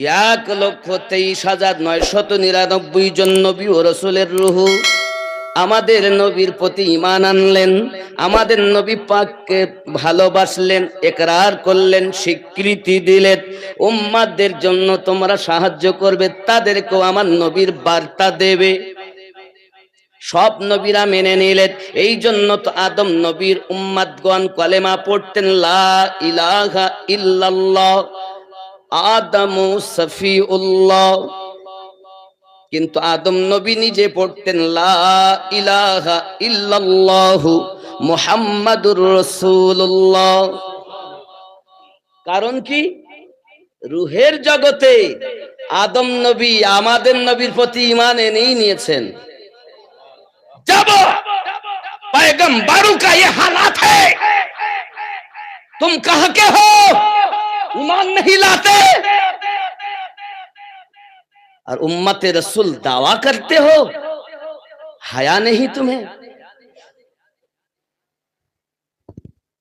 1,23,999 জন নবী ও রাসূলের রূহ আমাদের নবীর প্রতি ঈমান আনলেন, আমাদের নবী পাককে ভালোবাসলেন, ইকরার করলেন, স্বীকৃতি দিলেন। উম্মাদের জন্য তোমরা সাহায্য করবে, তাদেরকেও আমার নবীর বার্তা দেবে। সব নবীরা মেনে নিলেন। এই জন্য তো আদম নবীর উম্মাদগণ কলেমা পড়তেন, লা ইলাহা ইল্লাল্লাহ, আদমু সফিউল্লাহ। কিন্তু আদম নবী নিজে পড়তেন লা ইলাহা ইল্লাল্লাহু মুহাম্মাদুর রাসূলুল্লাহ। কারণ কি? রূহের জগতে আদম নবী আমাদের নবীর প্রতি ঈমান এনেই নিয়েছেন। जब पैगंबरों का ये हालात है, तुम कहां के हो, ईमान नहीं लाते और उम्मत रसूल दावा करते हो, हया नहीं तुम्हें?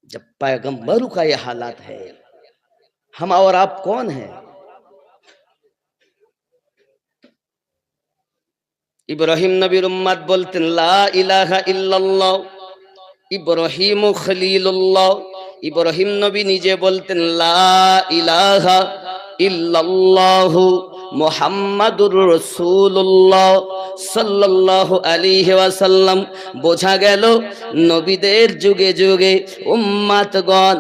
जब पैगंबरों का ये हालात है, हम और आप कौन हैं? ইব্রাহিম নবীর উম্মত বলতেন লা ইলাহা ইল্লাল্লাহ, ইব্রাহিম খলিলুল্লাহ। ইব্রাহিম নবী নিজে বলতেন লা ইলাহা ইল্লাল্লাহু মুহাম্মাদুর রাসূলুল্লাহ সাল্লাল্লাহু আলাইহি ওয়াসাল্লাম। বোঝা গেল নবীদের যুগে যুগে উম্মতগণ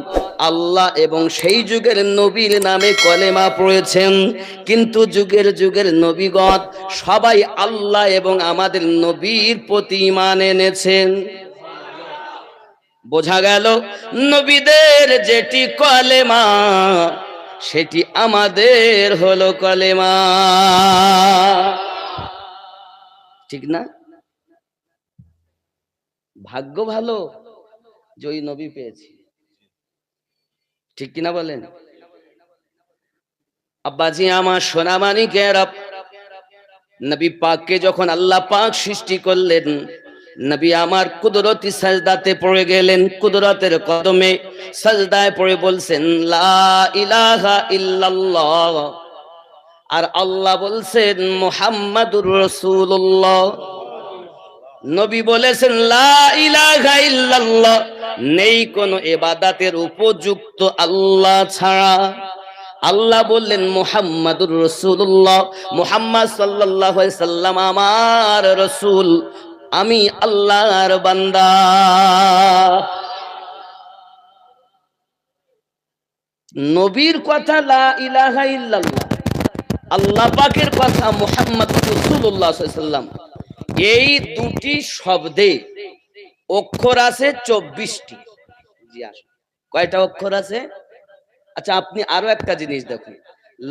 আল্লাহ এবং সেই যুগের নবীর নামে কলেমা পড়েছেন, কিন্তু যুগের যুগের নবীগণ সবাই আল্লাহ এবং আমাদের নবীর প্রতি ঈমান এনেছেন। বোঝা গেল নবীদের যেটি কলেমা সেটি আমাদের হলো কলেমা, ঠিক না? ভাগ্য ভালো যে ওই নবী পেয়েছি, ঠিক কিনা বলেন? আব্বাজি আমার সোনামানিকেরা, নবী পাককে যখন আল্লাহ পাক সৃষ্টি করলেন, নবী আমার কুদরতি সাজদাতে পড়ে গেলেন, কুদরতের কদমে সাজদায় পড়ে বলছেন লা ইলাহা ইল্লাল্লাহ, আর আল্লাহ বলছেন মুহাম্মাদুর রাসূলুল্লাহ। নবী বলেছেন লা ইলাহা ইল্লাল্লাহ, নেই কোনো ইবাদতের উপযুক্ত আল্লাহ ছাড়া। আল্লাহ বললেন মুহাম্মাদুর রাসূলুল্লাহ, মুহাম্মদ সাল্লাল্লাহু আলাইহি সাল্লাম আমার রাসূল, আমি আল্লাহর বান্দা। নবীর কথা লা ইলাহা ইল্লাল্লাহ, আল্লাহ পাকের কথা মুহাম্মদ রাসূলুল্লাহ সাল্লাল্লাহু আলাইহি সাল্লাম, এই দুটি শব্দে অক্ষর আছে 24টি। জি আসুন, কয়টা অক্ষর আছে? আচ্ছা আপনি আরো একটা জিনিস দেখুন,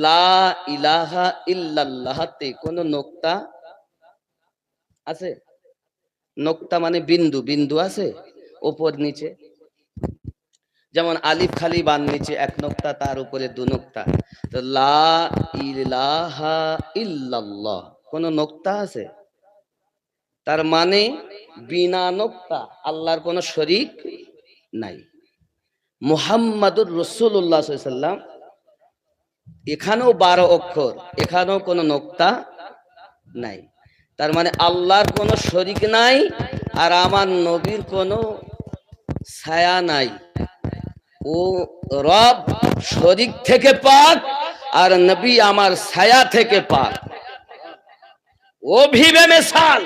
লা ইলাহা ইল্লাল্লাহতে কোনো নোক্তা আছে? নোক্তা মানে বিন্দু, বিন্দু আছে উপর নিচে, যেমন আলিফ খালি বান নিচে এক নোক্তা, তার উপরে দু নোক্তা। তো লা ইলাহা ইল্লাল্লাহ কোন নোক্তা আছে? তার মানে বিনা নোক্তা, আল্লাহর কোনো শরীক নাই। মুহাম্মাদুর রাসূলুল্লাহ সাল্লাল্লাহু আলাইহি সাল্লাম, এখানেও 12 অক্ষর, এখানেও কোনো নোক্তা নাই। তার মানে আল্লাহর কোনো শরীক নাই, আর আমার নবীর কোনো ছায়া নাই। ও রব শরীক থেকে পাক, আর নবী আমার ছায়া থেকে पाक। वो भी बेमिसाल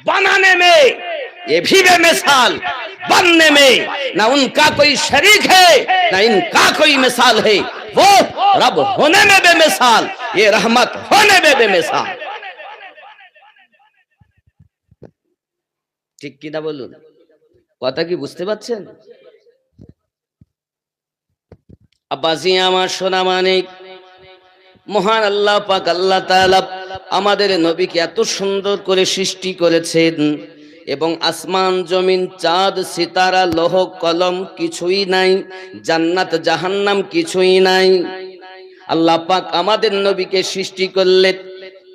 बनाने में, ये भी बेमिसाल बनने में, ना उनका कोई शरीक है ना इनका कोई मिसाल है। वो रब होने में बेमिसाल, ये रहमत होने में बेमिसाल। ঠিক কিনা বলুন, কথা কি বুঝতে পারছেন? আব্বাজি আমার সোনা মানিক, মহান আল্লাহ পাক আল্লাহ তাআলা আমাদের নবীকে এত সুন্দর করে সৃষ্টি করেছেন, এবং আসমান জমিন চাঁদ সিতারা লৌহ কলম কিছুই নাই, জান্নাত জাহান্নাম কিছুই নাই। আল্লাহ পাক আমাদের নবীকে সৃষ্টি করলেন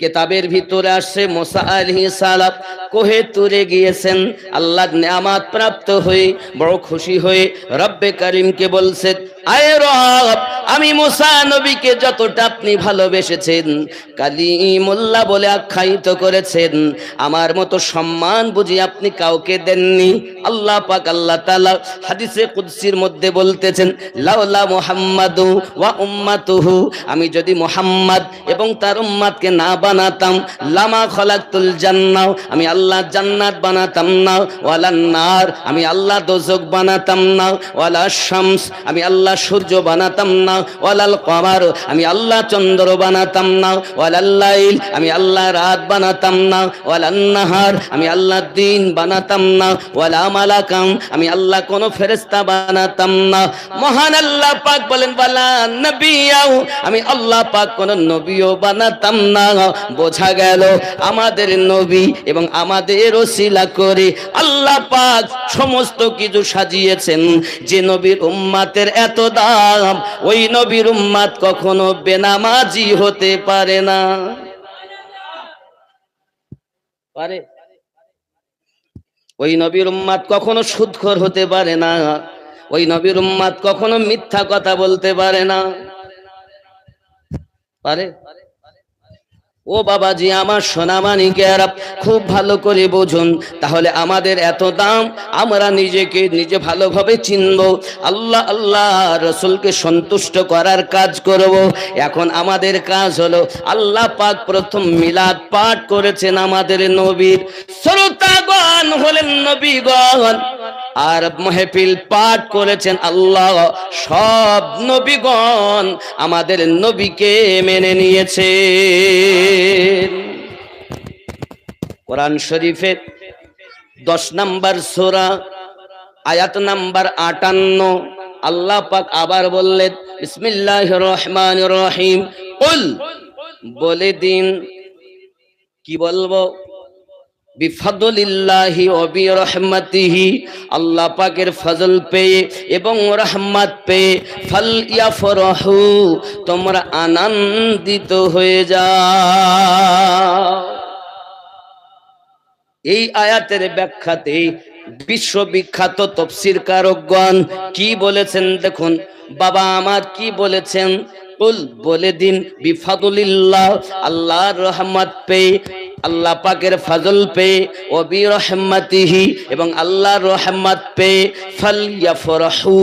কিতাবের ভিতরে আসছে মুসা আলাইহিস সালাম কোহে তুরে গিয়েছেন, আল্লাহর নেয়ামত প্রাপ্ত হয়ে বড় খুশি হয়ে রব্বে কারীমকে বলছেন, আয়ে রব, আমি মুসা নবীকে যতটা আপনি ভালোবেসেছেন, কালিমুল্লাহ বলে আখ্যায়িত করেছেন, আমার মতো সম্মান বুঝি আপনি কাউকে দেননি। আল্লাহ পাক আল্লাহ তাআলা হাদিসে কুদসির মধ্যে বলতেছেন, লাউলা মুহাম্মাদু ওয়া উম্মাতুহু, আমি যদি মুহাম্মদ এবং তার উম্মতকে না বানাতাম, লামা খলাকতুল জান্নাহ, আমি আল্লাহ জান্নাত বানাতাম না, ওয়ালান নার, আমি আল্লাহ দোজখ বানাতাম না, ওয়ালা শামস, আমি আল্লাহ সূর্য বানাতাম না, ওয়ালাল কমার, আমি আল্লাহ চন্দ্র বানাতাম না, ওয়ালাল লাইল, আমি আল্লাহ রাত বানাতাম না, ওয়ালান নাহার, আমি আল্লাহ দিন বানাতাম না, ওয়ালা মালাকাম, আমি আল্লাহ কোন ফেরেশতা বানাতাম না। মহান আল্লাহ পাক বলেন, ওয়ালা নবিয়াও, আমি আল্লাহ পাক কোন নবীও বানাতাম না। বোঝা গেল আমাদের নবী এবং আমাদের ওসিলা করে আল্লাহ পাক সমস্ত কিছু সাজিয়েছেন। যে নবীর উম্মতের এত দাম, ওই নবীর উম্মত কখনো বেনামাজি হতে পারে না। পারে? ওই নবীর উম্মত কখনো সুদখোর হতে পারে না, ওই নবীর উম্মত কখনো মিথ্যা কথা বলতে পারে না। পারে? ও বাবাজি, আমার সোনামানিকেরা, খুব ভালো করে বুঝুন, তাহলে আমাদের এত দাম, আমরা নিজেকে নিজে ভালোভাবে চিনব, আল্লাহ আল্লাহ রসুলকে সন্তুষ্ট করার কাজ করব। এখন আমাদের কাজ হলো, আল্লাহ পাক প্রথম মিলাদ পাঠ করেছেন আমাদের নবীর, শ্রোতাগণ হলেন নবীগণ, আর মাহফিল পাঠ করেছেন আল্লাহ। সব নবীগণ আমাদের নবীকে মেনে নিয়েছে। কোরআন শরীফের 10 নম্বর সূরা আয়াত নাম্বার 58 আল্লাহ পাক আবার বললেন, বিসমিল্লাহির রহমানির রহিম, কুল, বলে দিন, কি বলবো, বিফাদলিল্লাহি ওয়া বিরহমাতিহি, আল্লাহ পাকের ফজল পেয়ে এবং রহমত পেয়ে, ফালইয়াফরাহু, তোমরা আনন্দিত হয়ে যাও। এই আয়াতের ব্যাখ্যাতে বিশ্ববিখ্যাত তাফসীরকারগণ কি বলেছেন দেখুন। বাবা আমার কি বলেছেন, কুল, বলে দিন, বিফাদলিল্লাহ, আল্লাহর রহমত পেয়ে, আল্লাহ পাকের ফজল পেয়ে, ও বিরহমাতিহি, এবং আল্লাহর রহমত পেয়ে, ফালইয়াফরাহু,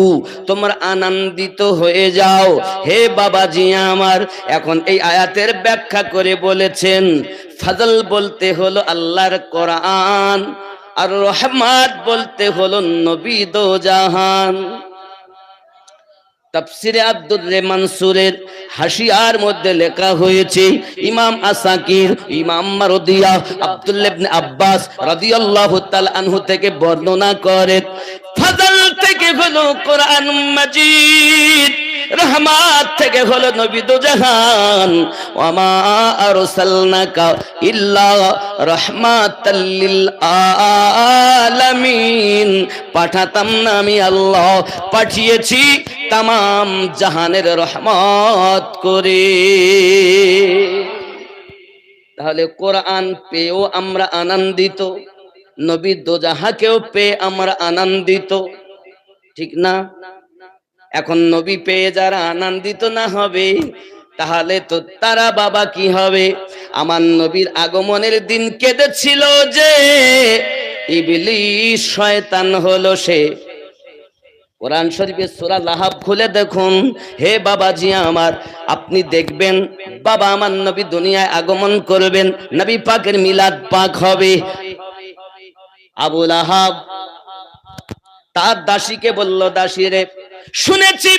তোমরা আনন্দিত হয়ে যাও। হে বাবাজি আমার, এখন এই আয়াতের ব্যাখ্যা করে বলেছেন, ফজল বলতে হলো আল্লাহর কোরআন, আর রহমত বলতে হলো নবী দো জাহান। তাফসিরে আব্দুর মানসুরের হাসিয়ার মধ্যে লেখা হয়েছে, ইমাম আসাকির, ইমাম মারদিয়া আব্দুল্লাহ ইবনে আব্বাস রাদিয়াল্লাহু তাআলা আনহু থেকে বর্ণনা করেন, ফজল থেকে হলো কোরআন মাজিদ, রহমত থেকে হলো নবী দো জাহান, ওয়া মা আরসালনাকা ইল্লা রাহমাতাল লিল আলামিন, পাঠাতাম না আমি আল্লাহ, পাঠিয়েছি তামাম জাহানের রহমত করে। তাহলে কোরআন পেয়েও আমরা আনন্দিত, নবী দো জাহাকেও পেয়ে আমরা আনন্দিত, ঠিক না? এখন নবী পেয়ে যারা আনন্দিত না হবে, তাহলে তো তারা বাবা কি হবে? আমার নবীর আগমনের দিন কেঁদেছিল যে ইবলিস শয়তান হলো সে। কোরআন শরীফের সূরা লাহাব খুলে দেখুন। হে বাবাজি আমার, আপনি দেখবেন বাবা আমার নবী দুনিয়ায় আগমন করবেন, নবী পাকের মিলাদ পাক হবে। আবু লাহাব তার দাসীকে বলল, দাসী রে, শুনেছি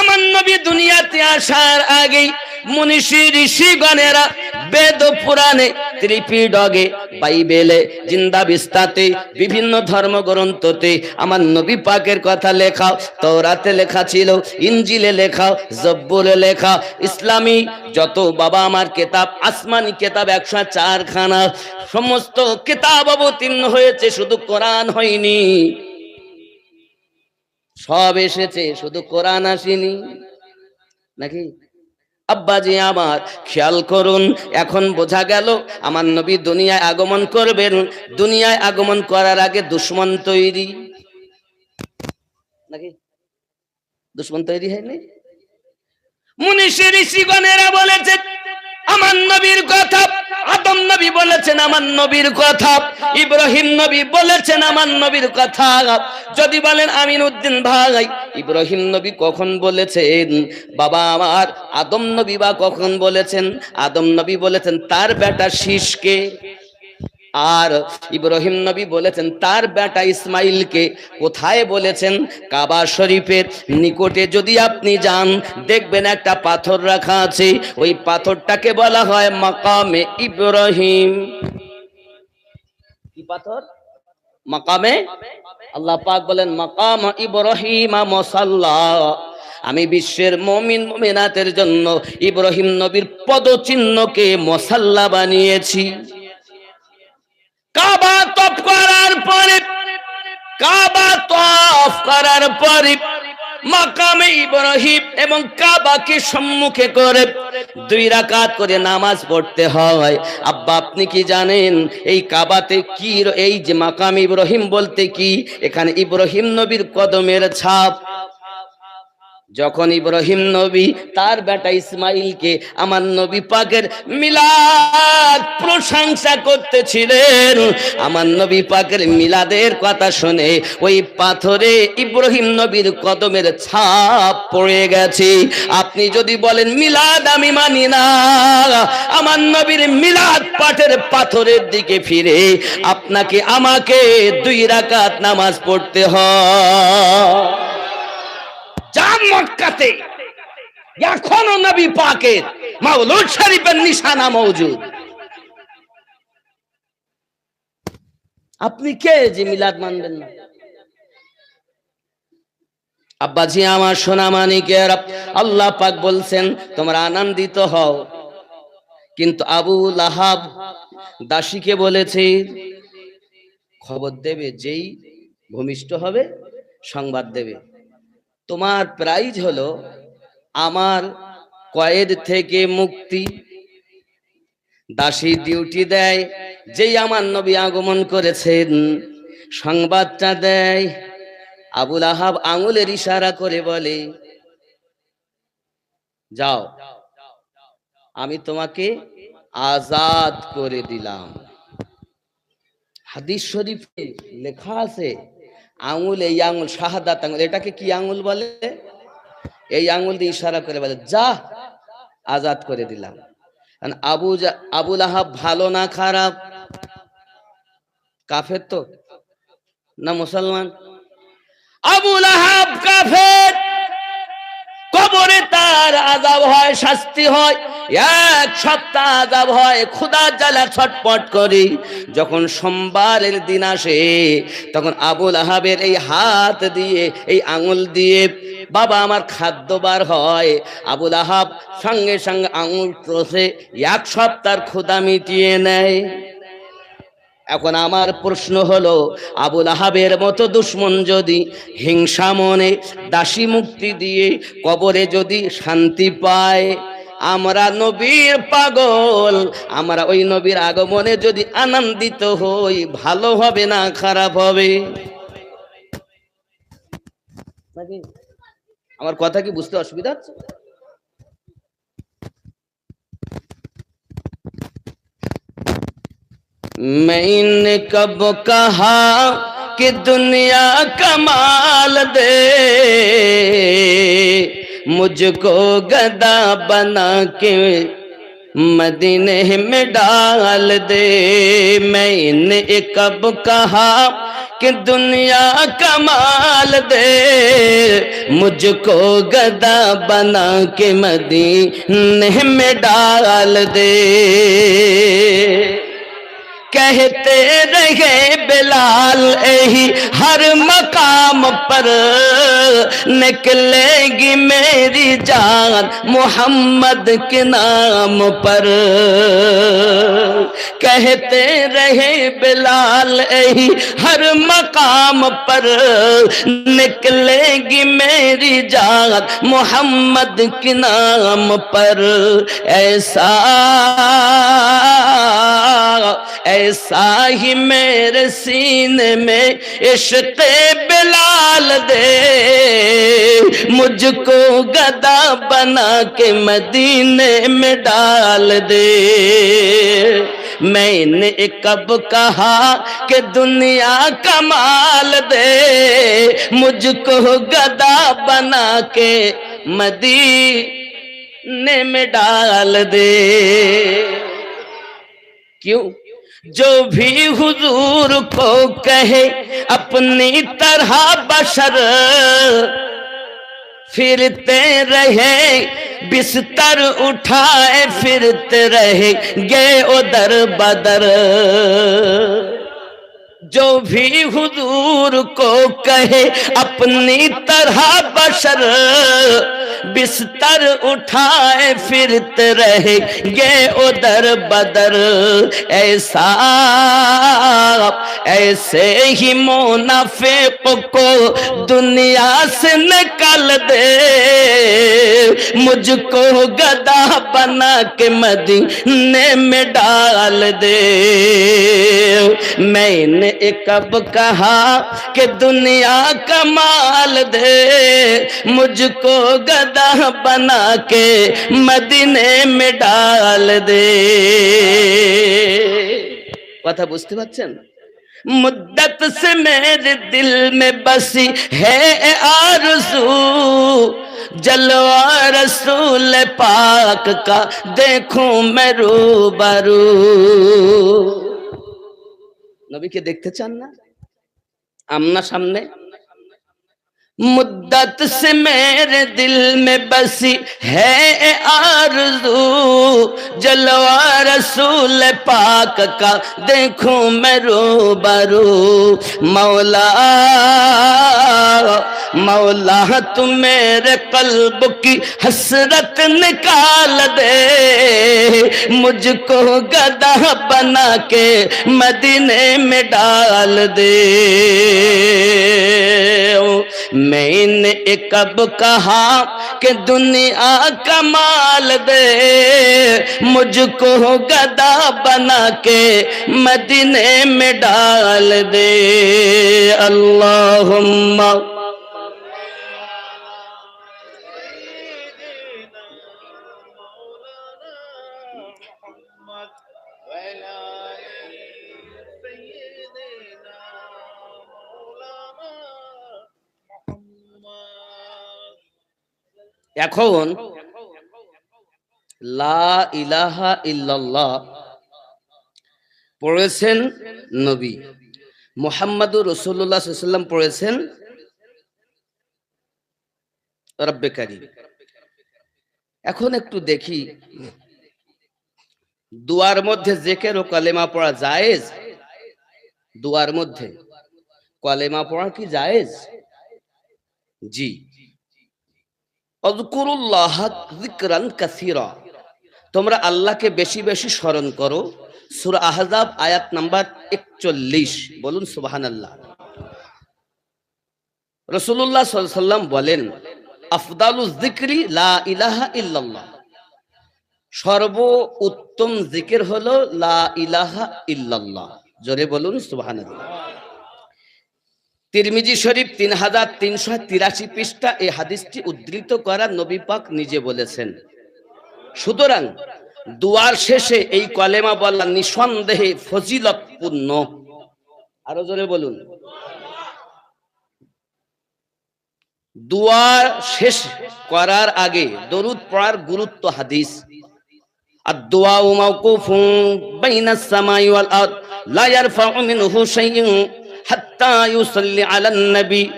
আমার নবী দুনিয়াতে আসার আগেই মনীষী ঋষিগণেরা বেদ পুরাণে, ত্রিপিটকে, বাইবেলে, জিন্দা বিস্তাতে, বিভিন্ন ধর্মগ্রন্থতে আমার নবী পাকের কথা লেখা, তওরাতে লেখা ছিল, ইনজিলে লেখা, জব্বুরে লেখা, ইসলামী যত বাবা আমার কিতাব, আসমানি কিতাব 104 খানা, সমস্ত কিতাব অবতীর্ণ হয়েছে, শুধু কোরআন হয়নি। সব এসেছে, শুধু কোরআন আসেনি, নাকি? আব্বাজি আমার খেয়াল করুন, এখন বোঝা গেল আমার নবী দুনিয়ায় আগমন করবেন। দুনিয়ায় আগমন করার আগে দুশ্মন তৈরি নাকি? দুশ্মন তৈরি হয়নি? মুনিশি ঋষিগণেরা বলেছেন আমার নবীর কথা, আদম নবী বলেছেন আমার নবীর কথা, ইব্রাহিম নবী বলেছেন আমার নবীর কথা। যদি বলেন আমিন উদ্দিন ভাই, ইব্রাহিম নবী কখন বলেছেন? বাবা আমার আদম নবী বা কখন বলেছেন? আদম নবী বলেছেন তার বেটা শীষকে, আর ইব্রাহিম নবী বলেছেন তার বেটা ইসমাইলকে। কোথায় বলেছেন? কাবা শরীফের নিকটে যদি আপনি যান দেখবেন একটা পাথর রাখা আছে, ওই পাথরটাকে বলা হয় মাকামে ইব্রাহিম। কি পাথর? মাকামে। আল্লাহ পাক বলেন মাকাম ইব্রাহিম মুসাল্লা, আমি বিশ্বের মুমিন মুমিনাতের জন্য ইব্রাহিম নবীর পদচিহ্নকে মুসাল্লা বানিয়েছি। কাবা তওয়াফ করার পরে, কাবা তওয়াফ করার পরে মাকামে ইব্রাহিম এবং কাবাকে সম্মুখে করে 2 রাকাত করে নামাজ পড়তে হয়। আব্বা আপনি কি জানেন এই কাবাতে কি? এই যে মাকামে ইব্রাহিম বলতে কি? এখানে ইব্রাহিম নবীর কদমের ছাপ। যখন ইব্রাহিম নবী তার বেটা ইসমাইলকে আমার নবী পাকের মিলাদ প্রশংসা করতেছিলেন, আমার নবী পাকের মিলাদের কথা শুনে ওই পাথরে ইব্রাহিম নবীর কদমের ছাপ পড়ে গেছে। আপনি যদি বলেন মিলাদ আমি মানি না, আমার নবীর মিলাদ পাঠের পাথরের দিকে ফিরে আপনাকে আমাকে 2 রাকাত নামাজ পড়তে হয়। মক্কাতে এখনো নবী পাকের মাওলুদ শরীফের নিশানা মওজুদ। আপনি কে যে মিলাদ মানবেন না? আব্বাজি আমার সোনা মানিকের, আল্লাহ পাক বলছেন তোমরা আনন্দিত হও, কিন্তু আবু লাহাব দাসীকে বলেছে খবর দেবে, যেই ভূমিষ্ঠ হবে সংবাদ দেবে, তোমার প্রাইজ হলো আমার কয়েদ থেকে মুক্তি। দাসী ডিউটি দেয়, যেই আমার নবী আগমন করেছেন সংবাদটা দেয়, আবু লাহাব আঙুলের ইশারা করে বলে যাও আমি তোমাকে আজাদ করে দিলাম। হাদিস শরীফে লেখা আছে আঙুল, এই আঙুল শাহাদাত আঙুল, এটাকে কি আঙুল বলে? এই আঙুল দিয়ে ইশারা করে বলে যা আজাদ করে দিলাম। আবু লাহাব ভালো না খারাপ? কাফের তো না মুসলমান? আবু লাহাব কাফের, কবরে তার আযাব হয়, শাস্তি হয়, 1 সপ্তাহ আযাব হয়, ক্ষুধার জ্বালা ছটপট করে। যখন সোমবারের দিন আসে তখন আবু লাহাবের এই হাত দিয়ে, এই আঙুল দিয়ে বাবা আমার খাদ্য বার হয়। আবু লাহাব সঙ্গে সঙ্গে আঙুল চষে 1 সপ্তাহের ক্ষুধা মিটিয়ে নেয়। এখন আমার প্রশ্ন হলো আবু লাহাবের মতো দুশ্মন যদি হিংসা মনে দাসী মুক্তি দিয়ে কবরে যদি শান্তি পায়, আমরা নবীর পাগল, আমরা ওই নবীর আগমনে যদি আনন্দিত হই, ভালো হবে না খারাপ হবে? আমার কথা কি বুঝতে অসুবিধা হচ্ছে? मैंने कब कहा कि दुनिया कमाल दे, मुझको गदा बना के मदीने में डाल दे। मैंने कब कहा कि दुनिया कमाल दे, मुझको गदा बना के मदीने में डाल दे। کہتے رہے بلال یہی ہر مقام پر نکلے گی میری جان محمد کے نام پر کہتے رہے بلال یہی ہر مقام پر نکلے گی میری جان محمد کے نام پر ایسا ہی میرے سینے میں عشق بلال دے مجھ کو گدا بنا کے مدینے میں ڈال دے میں نے کب کہا کہ دنیا کمال دے مجھ کو گدا بنا کے مدینے میں ڈال دے کیوں جو بھی حضور کو کہے اپنی طرح بشر پھرتے رہے بستر اٹھائے پھرتے رہے گے ادھر بدر جو بھی حضور کو کہے اپنی طرح بشر بستر اٹھائے پھرتے رہے گے ادھر بدر ایسے ہی منافق کو دنیا سے نکال دے مجھ کو گدا بنا کے مدینے میں ڈال دے میں نے کب کہا کہ دنیا کمال دے مجھ کو گدا بنا کے مدینے میں ڈال دے কথা বুঝতে পারছেন مدت سے میرے دل میں بسی ہے آرزو جلوہ رسول پاک کا دیکھوں میں روبرو নবীকে দেখতে চান না আমনা সামনে مدت سے میرے دل میں بسی ہے آرزو جلوہ رسول پاک کا دیکھوں میں روبرو مولا مولا تو میرے قلب کی حسرت نکال دے مجھ کو گدا بنا کے مدینے میں ڈال دے میں نے کب کہا کہ دنیا کمال دے مجھ کو گدا بنا کے مدینے میں ڈال دے اللہم এখন লা ইলাহা ইল্লাল্লাহ পড়েছেন নবী মুহাম্মাদুর রাসূলুল্লাহ সাল্লাল্লাহু আলাইহি ওয়াসাল্লাম পড়েছেন রব্বে কারীম এখন একটু দেখি দুয়ার মধ্যে জিকির ও কালেমা পড়া জায়েজ দুয়ার মধ্যে কালেমা পড়া কি জায়েজ জি আযকুরুল্লাহ যিকরান কাসীরা তোমরা আল্লাহকে বেশি বেশি স্মরণ করো সূরা আহজাব আয়াত নাম্বার 41 বলুন সুবহানাল্লাহ রাসূলুল্লাহ সাল্লাল্লাহু আলাইহি ওয়াসাল্লাম বলেন আফদালুজ যিকরি লা ইলাহা ইল্লাল্লাহ সর্ব উত্তম জিকির হলো লা ইলাহা ইল্লাল্লাহ জোরে বলুন সুবহানাল্লাহ তিরমিজি শরীফ 3383 পৃষ্ঠা এই হাদিসটি উদ্ধৃত করা নবী পাক নিজে বলেছেন সুতরাং দুয়ার শেষে এই কলেমা বলা নিঃসন্দেহে ফজিলতপূর্ণ আরো জোরে বলুন দুয়া শেষ করার আগে দরুদ পড়ার গুরুত্ব হাদিস الدعاء موقوف بين السماء والأرض لا يرفع منه شيء حتى يصلي على النبي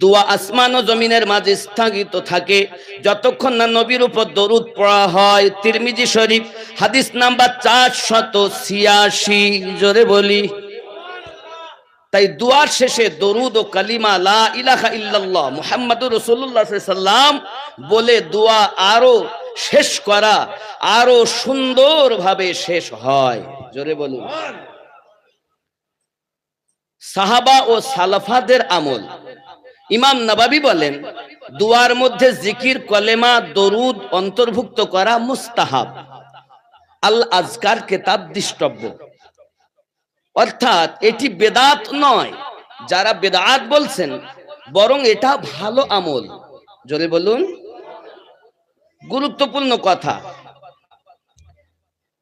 দোয়া আসমান ও জমিনের মাঝে স্থগিত থাকে যতক্ষণ না নবীর উপর দরুদ পড়া হয়। তিরমিজি শরীফ হাদিস নাম্বার 486। জোরে বলি। তাই দুয়ার শেষে দরুদ ও কালিমা লা ইলাহা ইল্লাল্লাহ মুহাম্মাদুর রাসূলুল্লাহ সাল্লাল্লাহু আলাইহি ওয়াসাল্লাম বলে দোয়া আরো শেষ করা আরো সুন্দরভাবে শেষ হয়। জোরে বলুন। সাহাবা ও সালাফাদের আমল। ইমাম নববী বলেন দুয়ার মধ্যে জিকির, কলেমা, দরুদ অন্তর্ভুক্ত করা মুস্তাহাব। আল আজকার কিতাব দৃষ্টব্য, অর্থাৎ এটি বেদাত নয়। যারা বেদাত বলছেন বরং এটা ভালো আমল। জোরে বলুন। গুরুত্বপূর্ণ কথা,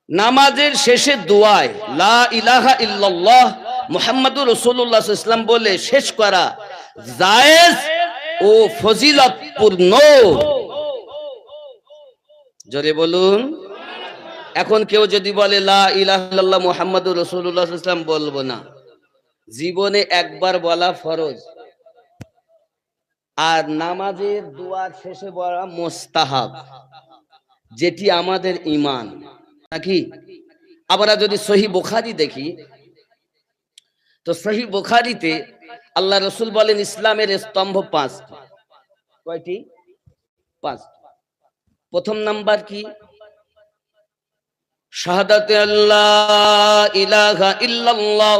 নামাজের শেষে দোয়ায় লা ইলাহা ইল্লাল্লাহ মুহাম্মাদুর রাসূলুল্লাহ সাল্লাল্লাহু আলাইহি ওয়াসাল্লাম বলে শেষ করা জায়েজ ও ফজিলতপূর্ণ। জোরে বলুন। এখন কেউ যদি বলে লা ইলাহা ইল্লাল্লাহ মুহাম্মাদুর রাসূলুল্লাহ সাল্লাল্লাহু আলাইহি ওয়াসাল্লাম বলবো না, জীবনে একবার বলা ফরজ, আর নামাজের দোয়ার শেষে বলা মুস্তাহাব, যেটি আমাদের ঈমান নাকি। আমরা যদি সহিহ বুখারী দেখি তো সহিহ বুখারীতে আল্লাহ রাসূল বলেন ইসলামের স্তম্ভ 5। কয়টি? 5। প্রথম নাম্বার কি? শাহাদাতে আল্লাহ ইলাহা ইল্লাল্লাহ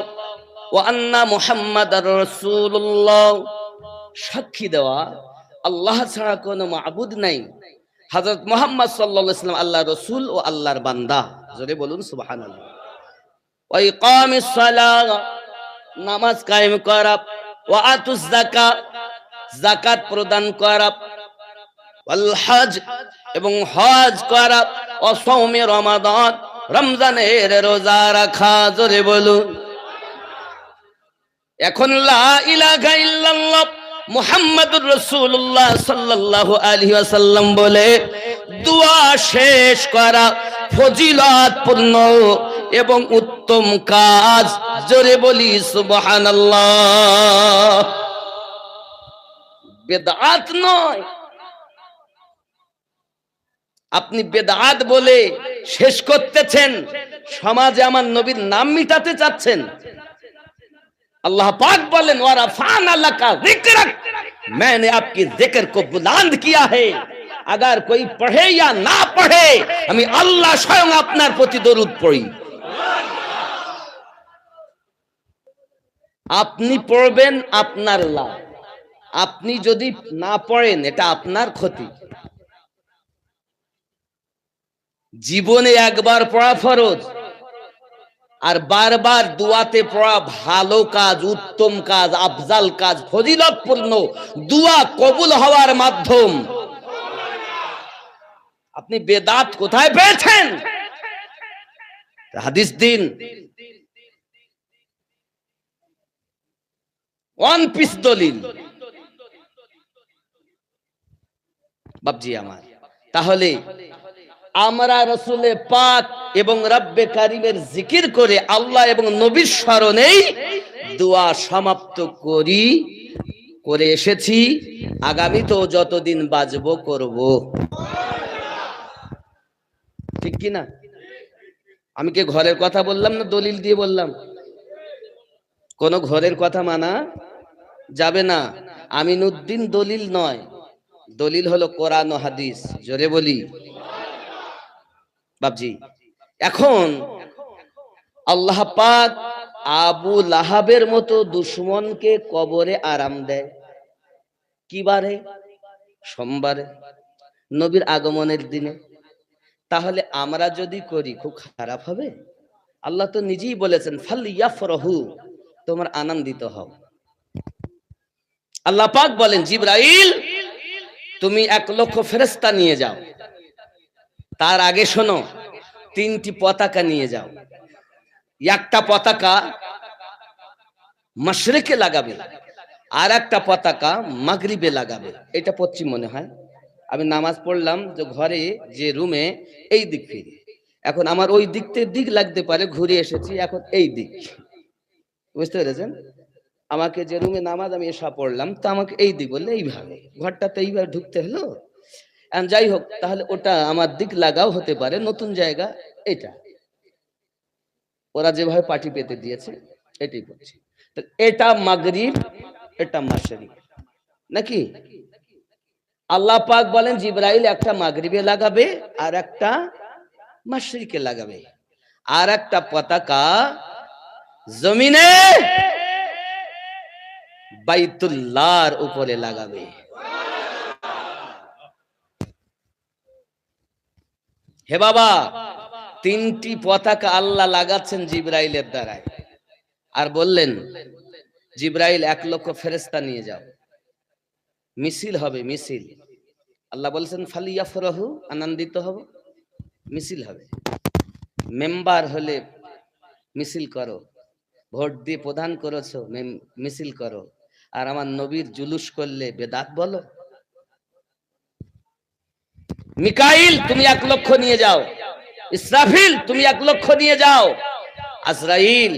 ওয়া আন্না মুহাম্মাদার রাসূলুল্লাহ, সাক্ষী দেওয়া আল্লাহ ছাড়া কোনো মাবুদ নাই, হযরত মুহাম্মদ সাল্লাল্লাহু আলাইহি ওয়াসাল্লাম আল্লাহর রাসূল ও আল্লাহর বান্দা। জোরে বলুন সুবহানাল্লাহ। ওয়া ইকামিস সালাহ, নামাজ কায়েম করা, ওয়া আতুজ যাকাত, যাকাত প্রদান করা, ওয়াল হজ, এবং হজ করা, ও সাওমে রমাদান, রমজানের রোজা রাখা। জোরে বলুন। এখন লা ইলাহা ইল্লাল্লাহ মুহাম্মাদুর রাসূলুল্লাহ সাল্লাল্লাহু আলাইহি ওয়াসাল্লাম বলে দোয়া শেষ করা ফজিলতপূর্ণ এবং উত্তম কাজ। জোরে বলি সুবহানাল্লাহ। বেদাত নয়। আপনি বেদাত বলে শেষ করতেছেন, সমাজে আমার নবীর নাম মিটাতে চাচ্ছেন। अल्लाह पाक बोलें वरफ़अना लका ज़िक्रक, मैंने आपकी जिक्र को बुलंद किया है। अगर कोई पढ़े या ना पढ़े, हमें अल्लाह स्वयं अपनार प्रति दरूद पढ़ी। আপনি পড়বেন আপনার লাভ, আপনি যদি না পড়েন এটা আপনার ক্ষতি। জীবনে একবার পড়া ফরজ, আর বারবার দুয়াতে পড়া ভালো কাজ, উত্তম কাজ, আফজাল কাজ, ফজিলতপূর্ণ, দুয়া কবুল হওয়ার মাধ্যম। আপনি বেদাত কোথায় পেয়েছেন? হাদিস দিন। ওয়ান পিস দলিল বাপজি আমার। তাহলে আমরা রাসূলে পাক এবং রব্বে কারীমের জিকির করে আল্লাহ এবং নবীর স্মরণেই দোয়া সমাপ্ত করে এসেছি, আগামী তো যতদিন বাঁচবো করব। ঠিক কি না? আমি কি ঘরের কথা বললাম না দলিল দিয়ে বললাম? কোন ঘরের কথা মানা যাবে না। আমিনউদ্দিন দলিল নয়, দলিল হলো কোরআন ও হাদিস। জোরে বলি বাপজি। এখন আল্লাহ পাক আবু লাহাবের মতো দুশমনকে কবরে আরাম দেয় কি বারে? সোমবারে, নবীর আগমনের দিনে। তাহলে আমরা যদি করি খুব খারাপ হবে? আল্লাহ তো নিজেই বলেছেন ফালইয়াফরাহু, তোমার আনন্দিত হও। আল্লাহ পাক বলেন জিবরাইল তুমি 1,00,000 ফেরেশতা নিয়ে যাও, তার আগে শোনো 3টি পতাকা নিয়ে যাও। একটা পতাকা মাশরিকে লাগাবে, আর একটা পতাকা মাগরিবে লাগাবে। এটা পশ্চিম মনে হয়। আমি নামাজ পড়লাম যে ঘরে যে রুমে, এই দিক ফিরে। এখন আমার ওই দিক লাগতে পারে, ঘুরে এসেছি, এখন এই দিক। বুঝতে পেরেছেন? আমাকে যে রুমে নামাজ আমি এসা পড়লাম, তো আমাকে এই দিক বললে এইভাবে ঘরটাতে এইভাবে ঢুকতে হলো। যাই হোক, তাহলে ওটা আমার দিক লাগাও হতে পারে, নতুন জায়গা এটা, ওরা যেভাবে পাটি পেতে দিয়েছে এটাই করছি। এটা মাগরিব, এটা মাশরিক নাকি? আল্লাহ পাক বলেন জিবরাইল একটা মাগরিবে লাগাবে আর একটা মাশরিকে লাগাবে, আর একটা পতাকা জমিনে বাইতুল্লাহর উপরে লাগাবে। হে বাবা, তিনটি পতাকা আল্লাহ লাগাচ্ছেন জিবরাইলের দ্বারায়, আর বললেন জিবরাইল 1,00,000 ফেরেশতা নিয়ে যাও, মিছিল হবে, মিছিল। আল্লাহ বলছেন ফালিয়াফরাহু, আনন্দিত হব, মিছিল হবে। মেম্বার হলে মিছিল করো, ভোট দিয়ে প্রধান করেছো মিছিল করো, আর আমার নবীর জুলুস করলে বেদাত বলো। মিকাইল তুমি 1,00,000 নিয়ে যাও, ইসরাফিল তুমি 1,00,000 নিয়ে যাও, আজরাইল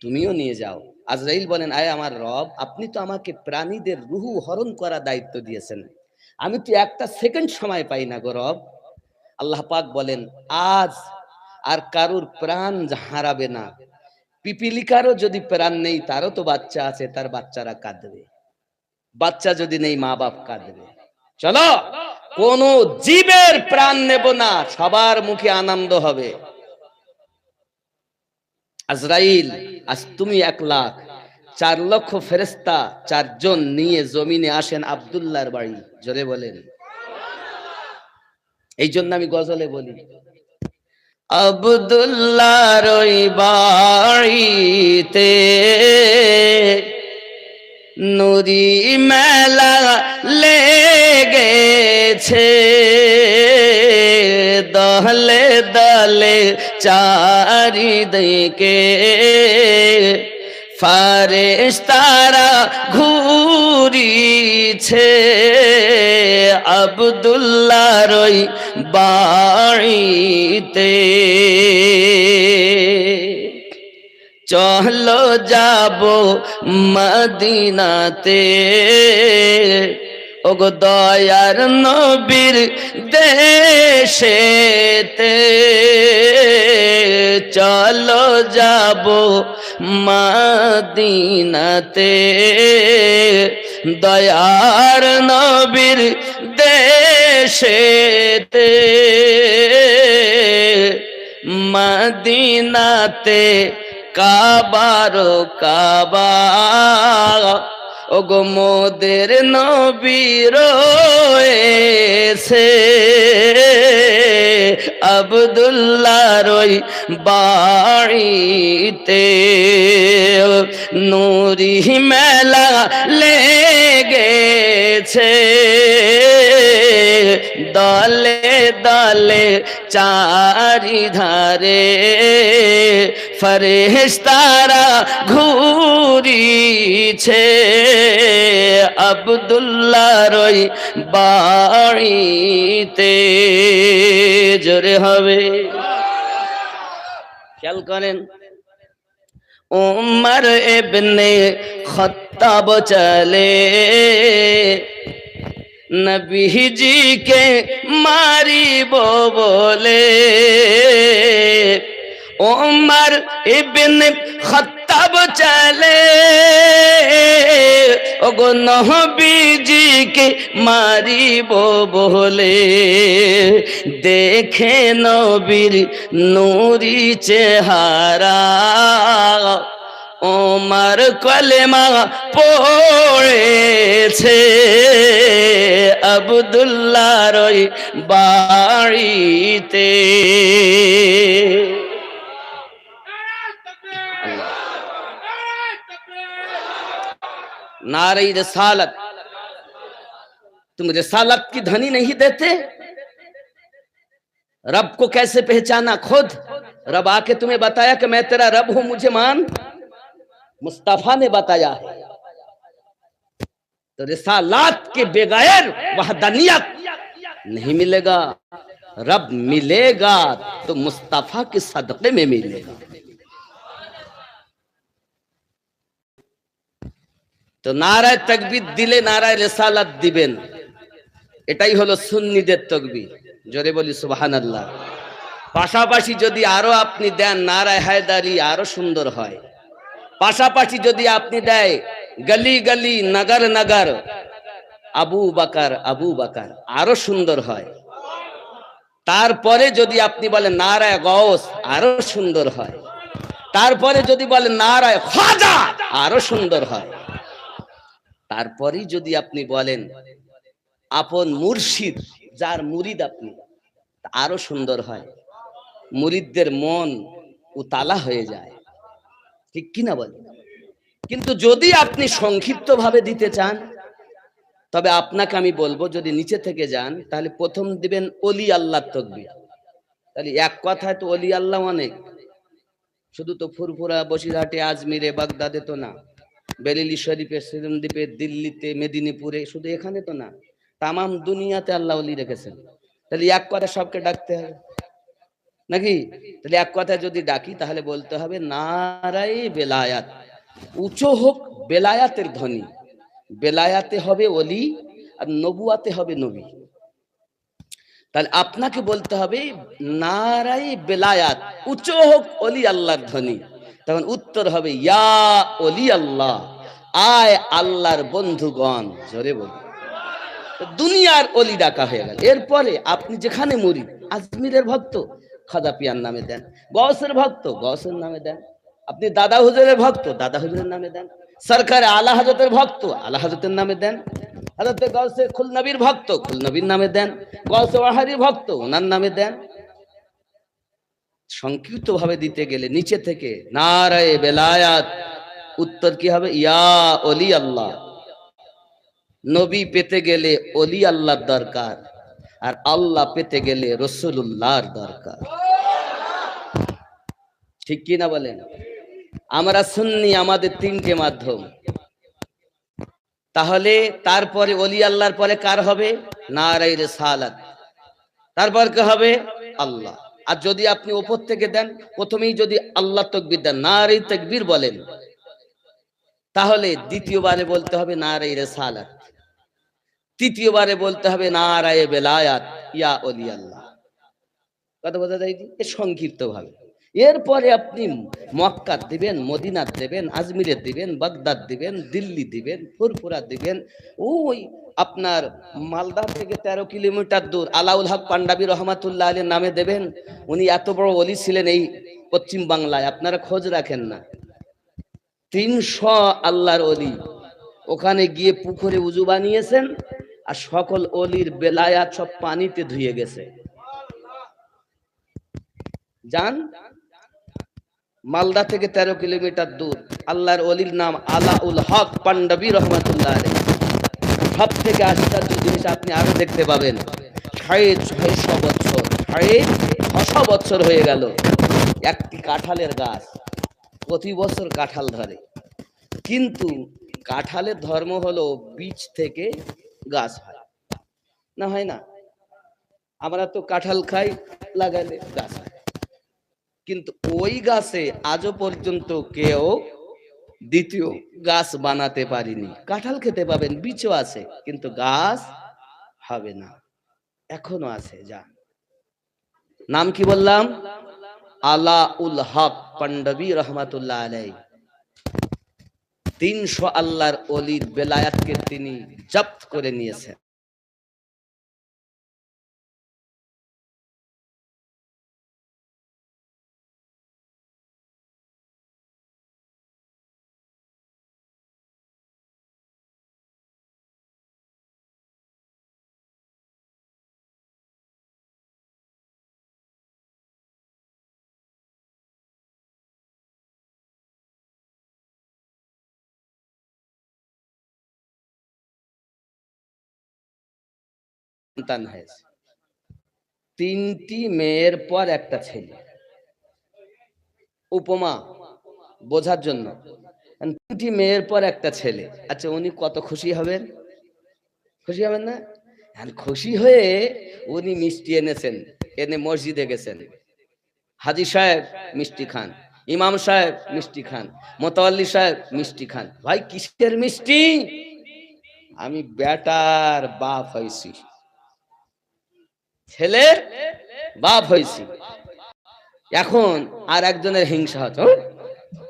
তুমিও নিয়ে যাও। আজরাইল বলেন আয় আমার রব, আপনি তো আমাকে প্রাণীদের রুহু হরণ করা দায়িত্ব দিয়েছেন, আমি তো একটা সেকেন্ড সময় পাই না গো রব। আল্লাহ পাক বলেন আজ আর কারুর প্রাণ হারাবে না, পিপিলিকারও যদি প্রাণ নেই তারও তো বাচ্চা আছে, তার বাচ্চারা কাঁদবে, বাচ্চা যদি নেই মা বাপ কাঁদবে। চলো কোন জীবের প্রাণ নেব না, সবার মুখে আনন্দ হবে। আজরাইল আজ তুমি 1,00,000, 4,00,000 ফেরেশতা 4 জন নিয়ে জমিনে আসেন আব্দুল্লাহর বাড়ি, জোরে বলেন। এই জন্য আমি গজলে বলি আব্দুল্লাহর ওই বাড়িতে নুরি মেলা লেগেছে, দলে দলে চারিদিকে ফারেশতারা ঘুরিছে, আব্দুল্লাহর ওই বাড়িতে। চলো যাব মদিনাতে, ওগো দয়ার নবীর দেশেতে, চলো যাব মদিনাতে, দয়ার নবীর দেশেতে, মদিনাতে কাবার কাবা, ওগো মোদের নবী রয়েছে, আব্দুল্লাহর ওই বাড়িতে নুরি মেলা লেগেছে, দলে দলে চারিধারে ফেরেশতারা ঘুরিছে, আব্দুল্লাহর ওই বাড়িতে। জোরে হবে, খেয়াল করেন। উমর ইবনে খাত্তাব চলে নবীজি কে মারিব বলে, उमर इब्न खत्ताब चले ओगो नबीजी के मारिबो बोले देखे नबीर नूरी चेहरा उमर कलेमा पड़ेছে আব্দুল্লাহর ওই বাড়িতে। नारे रिसालत, तुम रिसालत की ध्वनि नहीं देते? रब को कैसे पहचाना? खुद रब आके तुम्हें बताया कि मैं तेरा रब हूं, मुझे मान। मुस्तफा ने बताया है। तो रिसालत के बगैर वहदानियत नहीं मिलेगा। रब मिलेगा तो मुस्तफा के सदक़े में मिलेगा। তো নারায়ে তাকবীর দিলে নারায়ে রিসালাত দিবেন, এটাই হলো সুন্নিদের তাকবীর। জোরে বলি সুবহানাল্লাহ। পাশাপাশি যদি আরো আপনি দেন নারায়ে হায়দারি, আরো সুন্দর হয়। পাশাপাশি যদি আপনি দেয় গলি গলি নগর নগর আবু বকর আবু বকর, আরো সুন্দর হয়। তারপরে যদি আপনি বলেন নারায়ে গৌস, আরো সুন্দর হয়। তারপরে যদি বলেন নারায়ে খাজা, আরো সুন্দর হয়। তারপরে যদি আপনি বলেন আপন মুর্শিদ, যার মুরিদ আপনি, আরো সুন্দর হয়। মুরিদদের মন উতালা হয়ে যায়, ঠিক কিনা বলেন? কিন্তু যদি আপনি সংক্ষিপ্ত ভাবে দিতে চান, তবে আপনাকে আমি বলবো যদি নিচে থেকে যান তাহলে প্রথম দিবেন ওলি আল্লাহর তাকবীর। তাহলে এক কথায় তো ওলি আল্লাহ অনেক, শুধু তো ফুরফুরা, বসিরহাটে, আজমিরে, বাগদাদে তো না, বেরেলি শরীফে, সিরমদ্বীপে, দিল্লিতে, মেদিনীপুরে, শুধু এখানে তো না, তামাম দুনিয়াতে আল্লাহ ওলি রেখেছেন। তাহলে এক কথা সবকে ডাকতে হবে নাকি? তাহলে এক কথা যদি ডাকি তাহলে বলতে হবে নারায়ে বেলায়াত, উঁচু হোক বেলায়াতের ধ্বনি। বেলায়াতে হবে ওলি আর নবুয়াতে হবে নবী। তাহলে আপনাকে বলতে হবে নারায়ে বেলায়াত, উঁচু হোক ওলি আল্লাহর ধ্বনি। তখন উত্তর হবে ইয়া ওলি আল্লাহ, আয় আল্লাহর বন্ধুগণ। জোরে বলি। দুনিয়ার ওলি ডাকা হয়ে গেল। এরপরে আপনি যেখানে মুরিদ, আজমিরের ভক্ত খাজা পিয়ার নামে দেন, গৌসের ভক্ত গৌসের নামে দেন, আপনি দাদা হুজুরের ভক্ত দাদা হুজুরের নামে দেন, সরকারে আলা হযরতের ভক্ত আলা হযরতের নামে দেন, হযরতে গৌসে খুল নবীর ভক্ত খুল নবীর নামে দেন, গৌসে ওয়াহারির ভক্ত ওনার নামে দেন। সংক্ষিপ্ত ভাবে দিতে গেলে নিচে থেকে নারায়ে বেলায়াত, উত্তর কি হবে ইয়া ওলি আল্লাহ। নবী পেতে গেলে ওলি আল্লাহর দরকার, আর আল্লাহ পেতে গেলে রাসূলুল্লাহর দরকার, ঠিক কি না বলেন? আমরা সুন্নি, আমাদের তিনটে মাধ্যম। তাহলে তারপরে ওলি আল্লাহর পরে কার হবে? নারায়ে রিসালাত। তারপর কি হবে? আল্লাহ। আর যদি আপনি উপর থেকে দেন, প্রথমেই যদি আল্লাহ তাকবীর দেন, নারায়ে তাকবীর বলেন, তাহলে দ্বিতীয়বারে বলতে হবে নারায়ে রিসালাত, তৃতীয়বারে বলতে হবে নারায়ে বেলায়াত, ইয়া ওলি আল্লাহ। কথা বোঝা যায় কি? সংক্ষিপ্ত ভাবে। এরপরে আপনি মক্কা দিবেন, মদিনা দিবেন, আজমিরে দিবেন, বাগদাদ দিবেন, দিল্লি দিবেন, ফুরফুরা দিবেন, ওই আপনার মালদা থেকে 13 কিলোমিটার দূর আলাউল হক পাঞ্জাবি রহমাতুল্লাহ আলাইহির নামে দেবেন। উনি এত বড় ওলি ছিলেন এই পশ্চিম বাংলায়, আপনারা খোঁজ রাখেন না। 300 আল্লাহর ওলি ওখানে গিয়ে পুকুরে উজু বানিয়েছেন, আর সকল ওলির বেলায়াত সব পানিতে ধুয়ে গেছে। যান, মালদা থেকে 13 কিলোমিটার দূর আল্লাহর ওলির নাম আলাউল হক পাঞ্জাবি রহমাতুল্লাহ আলাইহি। সব থেকে আশ্চর্য জিনিস আপনি আরো দেখতে পাবেন, 650 বছর, 650 বছর হয়ে গেল একটি কাঁঠালের গাছ প্রতি বছর কাঁঠাল ধরে। কিন্তু কাঁঠালের ধর্ম হলো বীজ থেকে গাছ হয়, না হয় না? আমরা তো কাঁঠাল খাই, লাগাইলে গাছ হয়, কিন্তু ওই গাছে আজও পর্যন্ত কেউ দ্বিতীয় গাছ বানাতে পারিনি। কাঁঠাল খেতে পাবেন, বীজও আছে, কিন্তু গাছ হবে না, এখনো আছে। যা নাম কি বললাম? আলাউল হক পাঞ্জাবি রহমাতুল্লাহ আলাইহি। 300 আল্লাহর ওলির বেলায়াতকে তিনি জব্দ করে নিয়েছেন। সন্তান হয়েছে, 3টি মেয়ের পর একটা ছেলে। উপমা বোঝার জন্য, 3টি মেয়ের পর একটা ছেলে। আচ্ছা, উনি কত খুশি হবেন? খুশি হবেন না? আর খুশি হয়ে উনি মিষ্টি এনেছেন, এনে মসজিদে গেছেন। হাজী সাহেব মিষ্টি খান, ইমাম সাহেব মিষ্টি খান, মোতাওয়াল্লি সাহেব মিষ্টি খান। ভাই কিসের মিষ্টি? আমি বেটার বাপ হয়েছি, ছেলের বাপ হয়েছি। এখন আর একজনের হিংসা হচ্ছে,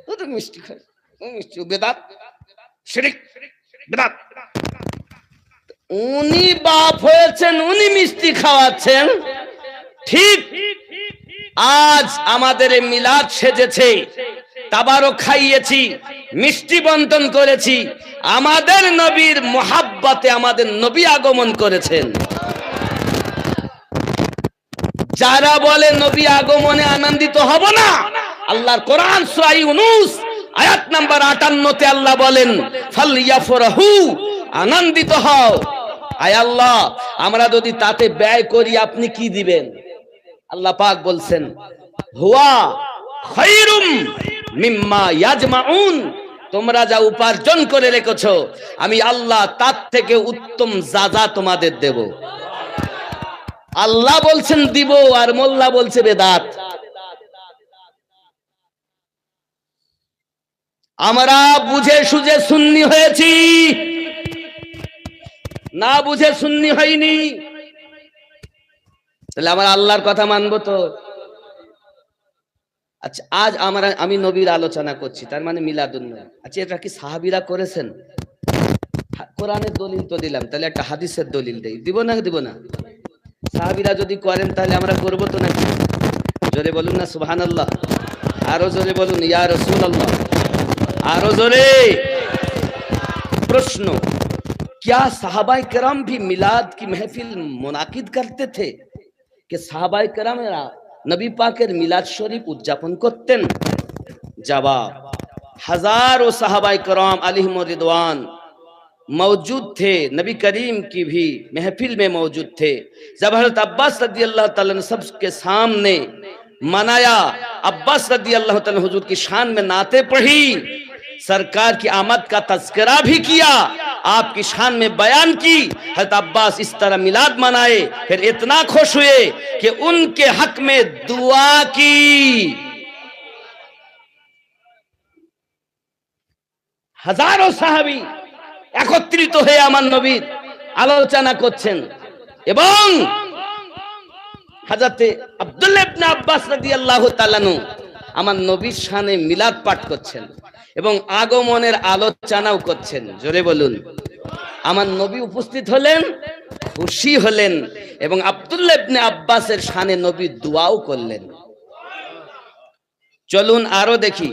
ও তো মিষ্টি খায়, ও মিষ্টি, বেদাত শিরক বেদাত। উনি বাপ হয়েছেন, উনি মিষ্টি খাওয়াচ্ছেন। ঠিক আজ আমাদের মিলাদ সেজেছে, তাবারক খাইয়েছি, মিষ্টি বন্টন করেছি, আমাদের নবীর মোহাব্বতে আমাদের নবী আগমন করেছেন। যারা বলে নবী আগমনে আনন্দিত হব না, আল্লাহর কোরআন সূরা ইউনূস আয়াত নাম্বার 58 তে আল্লাহ বলেন ফালইয়াফরাহু, আনন্দিত হও। আয় আল্লাহ, আমরা যদি তাতে ব্যয় করি আপনি কি দিবেন? আল্লাহ পাক বলছেন হুয়া খায়রুম মিম্মা ইয়াজমাউন, তোমরা যা উপার্জন করে রেখেছো আমি আল্লাহ তার থেকে উত্তম যাজা তোমাদের দেব। আল্লাহ বলছেন দিব, আর মোল্লা বলছে বেদাত। আমরা বুঝে সুঝে সুন্নি হয়েছি, না বুঝে সুন্নি হয়নি। তাহলে আমরা আল্লাহর কথা মানবো তো? আচ্ছা, আজ আমি নবীর আলোচনা করছি, তার মানে মিলাদুন নবী। আচ্ছা, এটা কি সাহাবীরা করেছেন? কোরআনের দলিল তো দিলাম, তাহলে একটা হাদিসের দলিল দেই, দিব না? দিব না? সাহাবীরা যদি করেন তাহলে আমরা করব তো নাকি? জোরে বলুন না সুবহানাল্লাহ, আরো জোরে বলুন ইয়া রাসূলুল্লাহ, আরো জোরে। प्रश्न, क्या साहबाए करम भी मिलाद की महफिल मुनाकिद करते थे? कि साहबाए करम नबी पाकेर मिलाद शरीफ उद्यापन करतें? जवाब, हजारों साहबाए करम अलैहिम रिदवान मौजूद थे, नबी करीम की भी महफिल में मौजूद थे। जब हज़रत अब्बास रदी अल्लाह तआला ने सबके सामने मनाया, अब्बास रदी अल्लाह तआला हुजूर की शान में नाते पढ़ी, सरकार की आमद का तज़किरा भी किया, आपकी शान में बयान की। हज़रत अब्बास इस तरह मिलाद मनाए, फिर इतना खुश हुए कि उनके हक में दुआ की। हजारों साहाबी একত্রিত হয়ে আমার নবীর আলোচনা করছেন এবং হযরতে আব্দুল্লাহ ইবনে আব্বাস রাদিয়াল্লাহু তাআলা আনহু আমার নবীর শানে মিলাদ পাঠ করছেন এবং আগমনের আলোচনাও করছেন। জোরে বলুন। আমার নবী উপস্থিত হলেন, খুশি হলেন এবং আব্দুল্লাহ ইবনে আব্বাসের শানে নবী দোয়াও করলেন। চলুন আরো দেখি।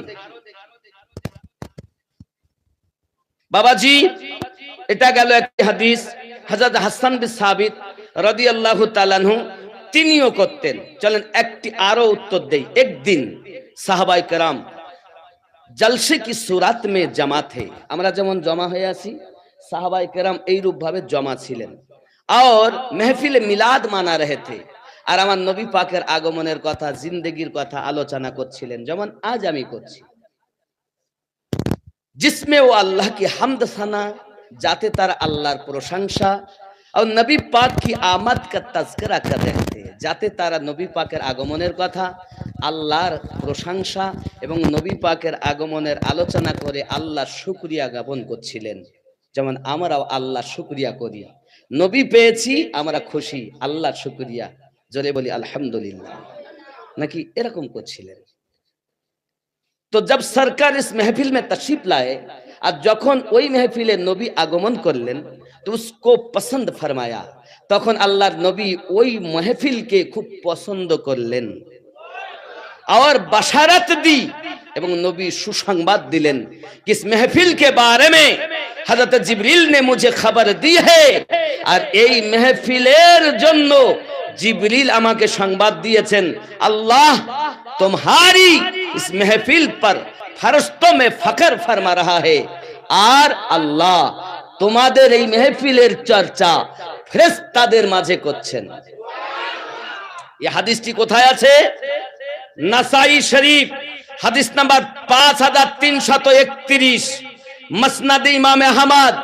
বাবাজি, এটা গেল একটি হাদিস। হযরত হাসান বিন সাবিত রাদিয়াল্লাহু তাআলা আনহু তিনিও করতেন। চলেন একটি আরো উত্তর দেই। একদিন সাহাবায়ে কেরাম জলসে কি সুরাত মে জমা থে, আমরা যেমন জমা হয়ে আছি, সাহাবায়ে কেরাম এই রূপ ভাবে জমা ছিলেন আর महफिल মিলাদ মানা রহে থে, আর আমার নবী পাকের আগমনের কথা, জিন্দেগির কথা আলোচনা করছিলেন, যেমন আজ আমি করছি। जिसमें वो अल्लाह की हमद सना, जाते तारा अल्लाहर प्रशंसा और नबी पाक की आमद का तज़किरा कर रहे थे, जाते तारा नबी पाकेर आगमनेर कथा, আল্লাহর প্রশংসা এবং নবী পাকের আগমনের আলোচনা করে আল্লাহর শুকরিয়া জ্ঞাপন করছিলেন। যেমন আমরাও আল্লাহর শুকরিয়া করি, নবী পেয়েছি আমরা খুশি, আল্লাহর শুকরিয়া, জোরে বলি আলহামদুলিল্লাহ, নাকি এরকম করছিলেন। तो जब सरकार इस महफिल में तशरीफ लाए, और जखन ওই महफिले नबी আগমন করলেন तो उसको पसंद फरमाया, তখন আল্লাহর নবী ওই महफिल के खूब पसंद করলেন और बशारत दी এবং নবী সুসংবাদ দিলেন कि इस महफिल के बारे में हजरत जिब्रील ने मुझे खबर दी है, और এই महफिलेর জন্য जिब्रील আমাকে সংবাদ দিয়েছেন, अल्लाह तुम्हारी इस महफिल पर फरिश्तों में फख्र फरमा रहा है, और अल्लाह তোমাদের এই महफिलेर চর্চা ফেরেশতাদের মাঝে করছেন। এই হাদিসটি কোথায় আছে? নাসাই শরীফ হাদিস নাম্বার 5331, মুসনাদ ইমাম আহমদ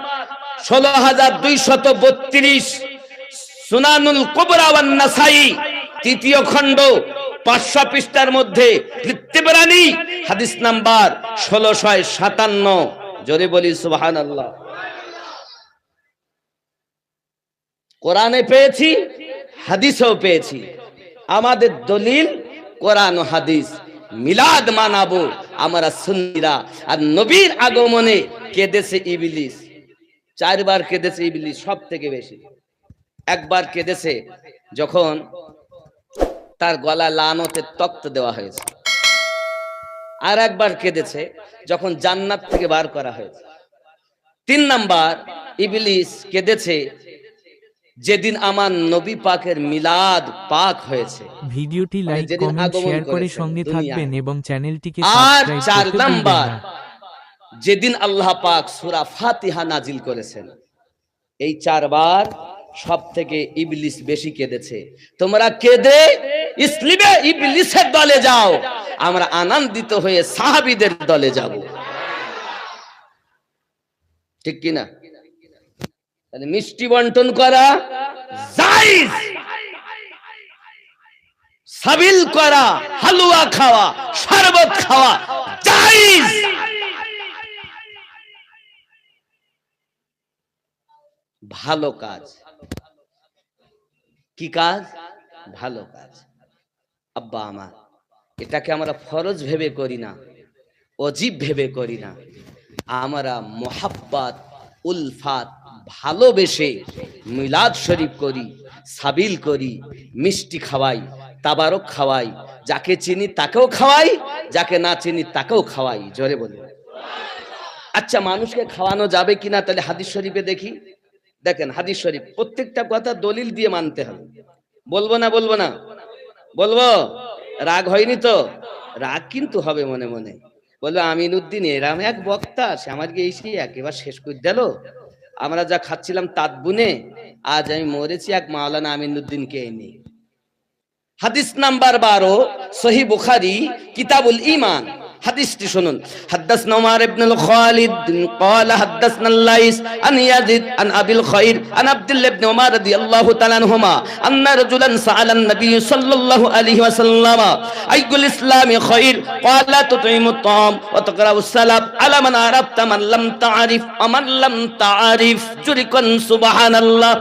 16232, সুনানুল কুবরা ওয়ান নাসাই তৃতীয় খণ্ড 500 পৃষ্ঠার মধ্যে তিবরানী হাদিস নাম্বার 1657। জোরে বলি সুবহানাল্লাহ। কোরআনে পেয়েছি, হাদিসেও পেয়েছি। আমাদের দলিল কোরআন ও হাদিস। মিলাদ মানাবো আমরা সুন্নিরা। আর নবীর আগমনে কেঁদেছে ইবলিস, 4 বার কেঁদেছে ইবলিস, সব থেকে বেশি। একবার কেঁদেছে যখন তার গলা লানতের তক্ত দেওয়া হয়েছে, আর একবার কেঁদেছে যখন জান্নাত থেকে বার করা হয়েছে। 3 নাম্বার ইবলিস কেঁদেছে যেদিন আমার নবী পাকের মিলাদ পাক হয়েছে। ভিডিওটি লাইক কমেন্ট শেয়ার করে সঙ্গে থাকবেন এবং চ্যানেলটিকে আর সাবস্ক্রাইব 4 করতে ভুলবেন নাম্বার না। যেদিন আল্লাহ পাক সূরা ফাতিহা নাজিল করেছেন। এই 4 বার সব থেকে ইবলিস বেশি কেঁদেছে। তোমরা কেঁদে ইসলিমে ইবলিসের দলে যাও, আমরা আনন্দিত হয়ে সাহাবীদের দলে যাব। ঠিক কি না? তাহলে মিষ্টি বন্টন করা জায়েজ, সাবিল করা, হালুয়া খাওয়া, শরবত খাওয়া জায়েজ। ভালো কাজ। কি কাজ? ভালো কাজ। আব্বা আমার, এটাকে আমরা ফরজ ভেবে করি না, ওয়াজিব ভেবে করি না। আমরা মোহাব্বত, উলফাত, ভালোবেসে মিলাদ শরীফ করি, সাবিল করি, মিষ্টি খাওয়াই, তাবারক খাওয়াই, যাকে চিনি তাকেও খাওয়াই, যাকে না চিনি তাকেও খাওয়াই। জোরে বলি। আচ্ছা, মানুষকে খাওয়ানো যাবে কিনা তাহলে হাদিস শরীফে দেখি। দেখেন হাদিস শরীফ, প্রত্যেকটা কথা দলিল দিয়ে মানতে হবে। বলবো না বলবো না? বলবো। রাগ হয়নি তো? রাগ কিন্তু হবে মনে মনে। বলবো আমিনউদ্দিন এরাম এক বক্তা, সে আমাকে এসে একেবারে শেষ করে দিল। আমরা যা খাচ্ছিলাম তাঁত বুনে, আজ আমি মরেছি এক মাওলানা আমিনউদ্দিনকে এনে। হাদিস নাম্বার 12 সহিহ বুখারী কিতাবুল ঈমান। হাদিসটি শুনুন। হাদাসনা উমার ইবনে খালিদ قال حدثنا الليث عن يزيد عن ابي الخير عن عبد الله بن عمر رضي الله تعالى عنهما ان رجلا سال النبي صلى الله عليه وسلم اي الاسلام خير قال تطعم الطعام وتقرا السلام على من عرفت من لم تعرف ومن لم تعرف। জুরিকুন সুবহানাল্লাহ।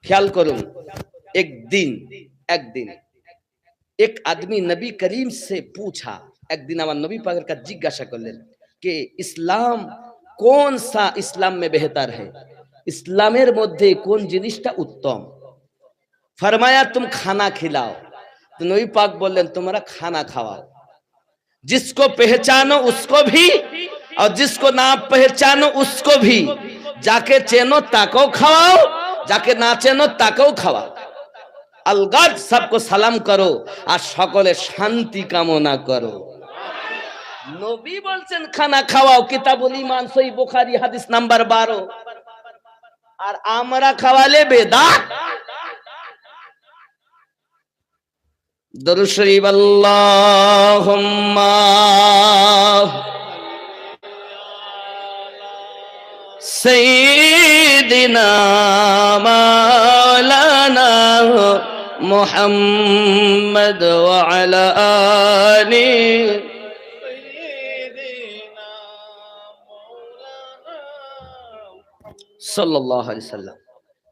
খেয়াল করুন, एक दिन एक आदमी नबी करीम से पूछा। एक दिन আমার নবী পাকের কাছে জিজ্ঞাসা করলেন कि इस्लाम कौन सा इस्लाम में बेहतर है, इस्लामेर মধ্যে কোন জিনিসটা উত্তম। फरमाया तुम खाना खिलाओ। तो नबी पाक बोलें तुम्हारा खाना खाओ, जिसको पहचानो उसको भी और जिसको ना पहचानो उसको भी, जाके चेनो ताको खाओ, जाके ना चेनो ताको खाओ। अलगद सबको सलाम करो और सकले शांति कामना करो। नबी বলছেন খানা খাওয়াও, কিতাবুল ঈমান সহিহ বুখারী হাদিস নাম্বার 12। আর আমরা খাওয়ালে বেদাত। দরুদ শরীফ আল্লাহুম্মা সাইয়্যিদিনা মাওলানা মুহাম্মদ ওয়া আলা আলি সাল্লাল্লাহু আলাইহি সাল্লাম।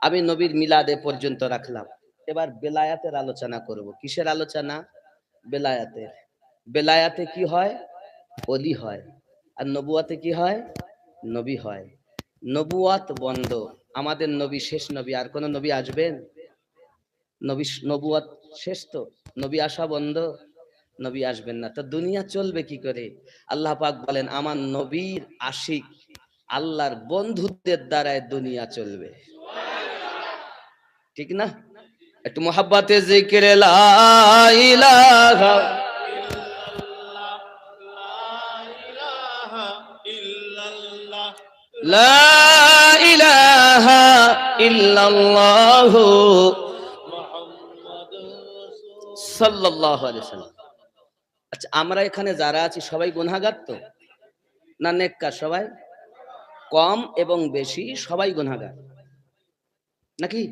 আমি নবীর মিলাদে পর্যন্ত রাখলাম। এবার বেলায়াতের আলোচনা করব। কিসের আলোচনা? বেলায়াতের। বেলায়াতে কি হয়? ওলি হয়। আর নবুয়াতে কি হয়? নবী হয়। নবুয়াত বন্ধ। আমাদের নবী শেষ নবী, আর কোন নবী আসবেন? নবুয়াত শেষ, তো নবী আসা বন্ধ, নবী আসবেন না। তো দুনিয়া চলবে কি করে? আল্লাহ পাক বলেন আমার নবীর আশিক আল্লাহর বন্ধুদের দ্বারাই দুনিয়া চলবে। ঠিক না? একটু মোহাব্বতে জিকিরে লা ইলাহা লা ইলাহা ইল্লাল্লাহ সাল্লাল্লাহু আলাইহি সাল্লাম। আচ্ছা, আমরা এখানে যারা আছি সবাই গুনাহগার তো না নেককার? সবাই, কম এবং বেশি সবাই গুনাহগার নাকি?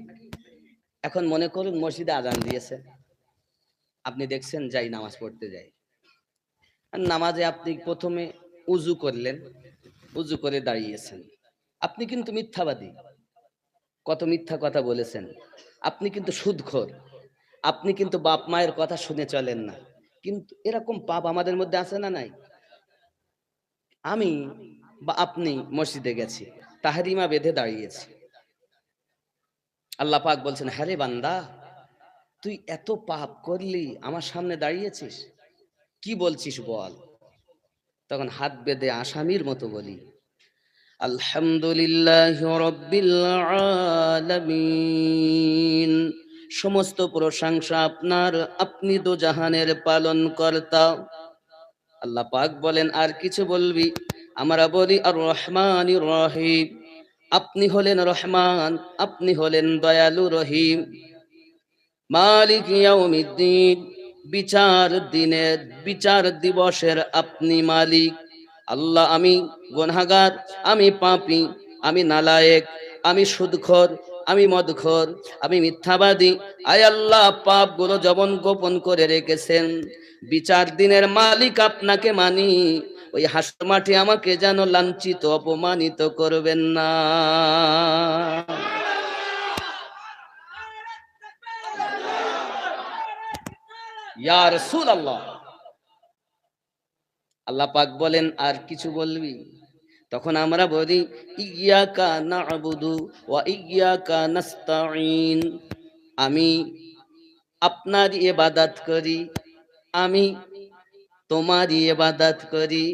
এখন মনে করুন মসজিদে আজান দিয়েছে, আপনি দেখছেন যাই নামাজ পড়তে যাই, আর নামাজে আপনি প্রথমে উজু করলেন, উজু করে দাঁড়িয়েছেন, আপনি কিন্তু মিথ্যাবাদী, কত মিথ্যা কথা বলেছেন, আপনি কিন্তু সুদখোর, আপনি কিন্তু বাপ মায়ের কথা শুনে চলেন না। কিন্তু এরকম পাপ আমাদের মধ্যে আছে না নাই? আমি বা আপনি মসজিদে গেছি, তাহরিমা বেঁধে দাঁড়িয়েছি, আল্লাহ পাক বলছেন, হ্যাঁ রে বান্দা, তুই এত পাপ করলি, আমার সামনে দাঁড়িয়েছিস, কি বলছিস বল। তখন হাত বেঁধে আসামির মতো বলি, আলহামদুলিল্লাহ রাব্বিল আলামিন, সমস্ত প্রশংসা আপনার, আপনি তো জাহানের পালন কর্তা। আল্লাহ পাক বলেন, আর কিছু বলবি? আমরা বলি আর রহমানির রহিম, আপনি হলেন রহমান, আপনি হলেন দয়ালু রহিম। মালিক ইয়াউমিদ্দিন, বিচার দিনের, বিচার দিবসের আপনি মালিক। আল্লাহ, আমি গুনাহগার, আমি পাপী, আমি নালায়েক, আমি সুদখোর, আমি মদখোর, আমি মিথ্যাবাদী। আয় আল্লাহ, পাপগুলো যখন গোপন করে রেখেছেন, বিচার দিনের মালিক আপনাকে মানি, ওই হাসর মাঠে আমাকে যেন লাঞ্ছিত অপমানিত করবেন না। ইয়া রাসূলুল্লাহ, আল্লাহ পাক বলেন, আর কিছু বলবি? তখন আমরা বলি, ইয়াকা না'বুদু ওয়া ইয়াকা নাস্তাঈন, আমি আপনার ইবাদত করি, আমি তোমার ইবাদত করি,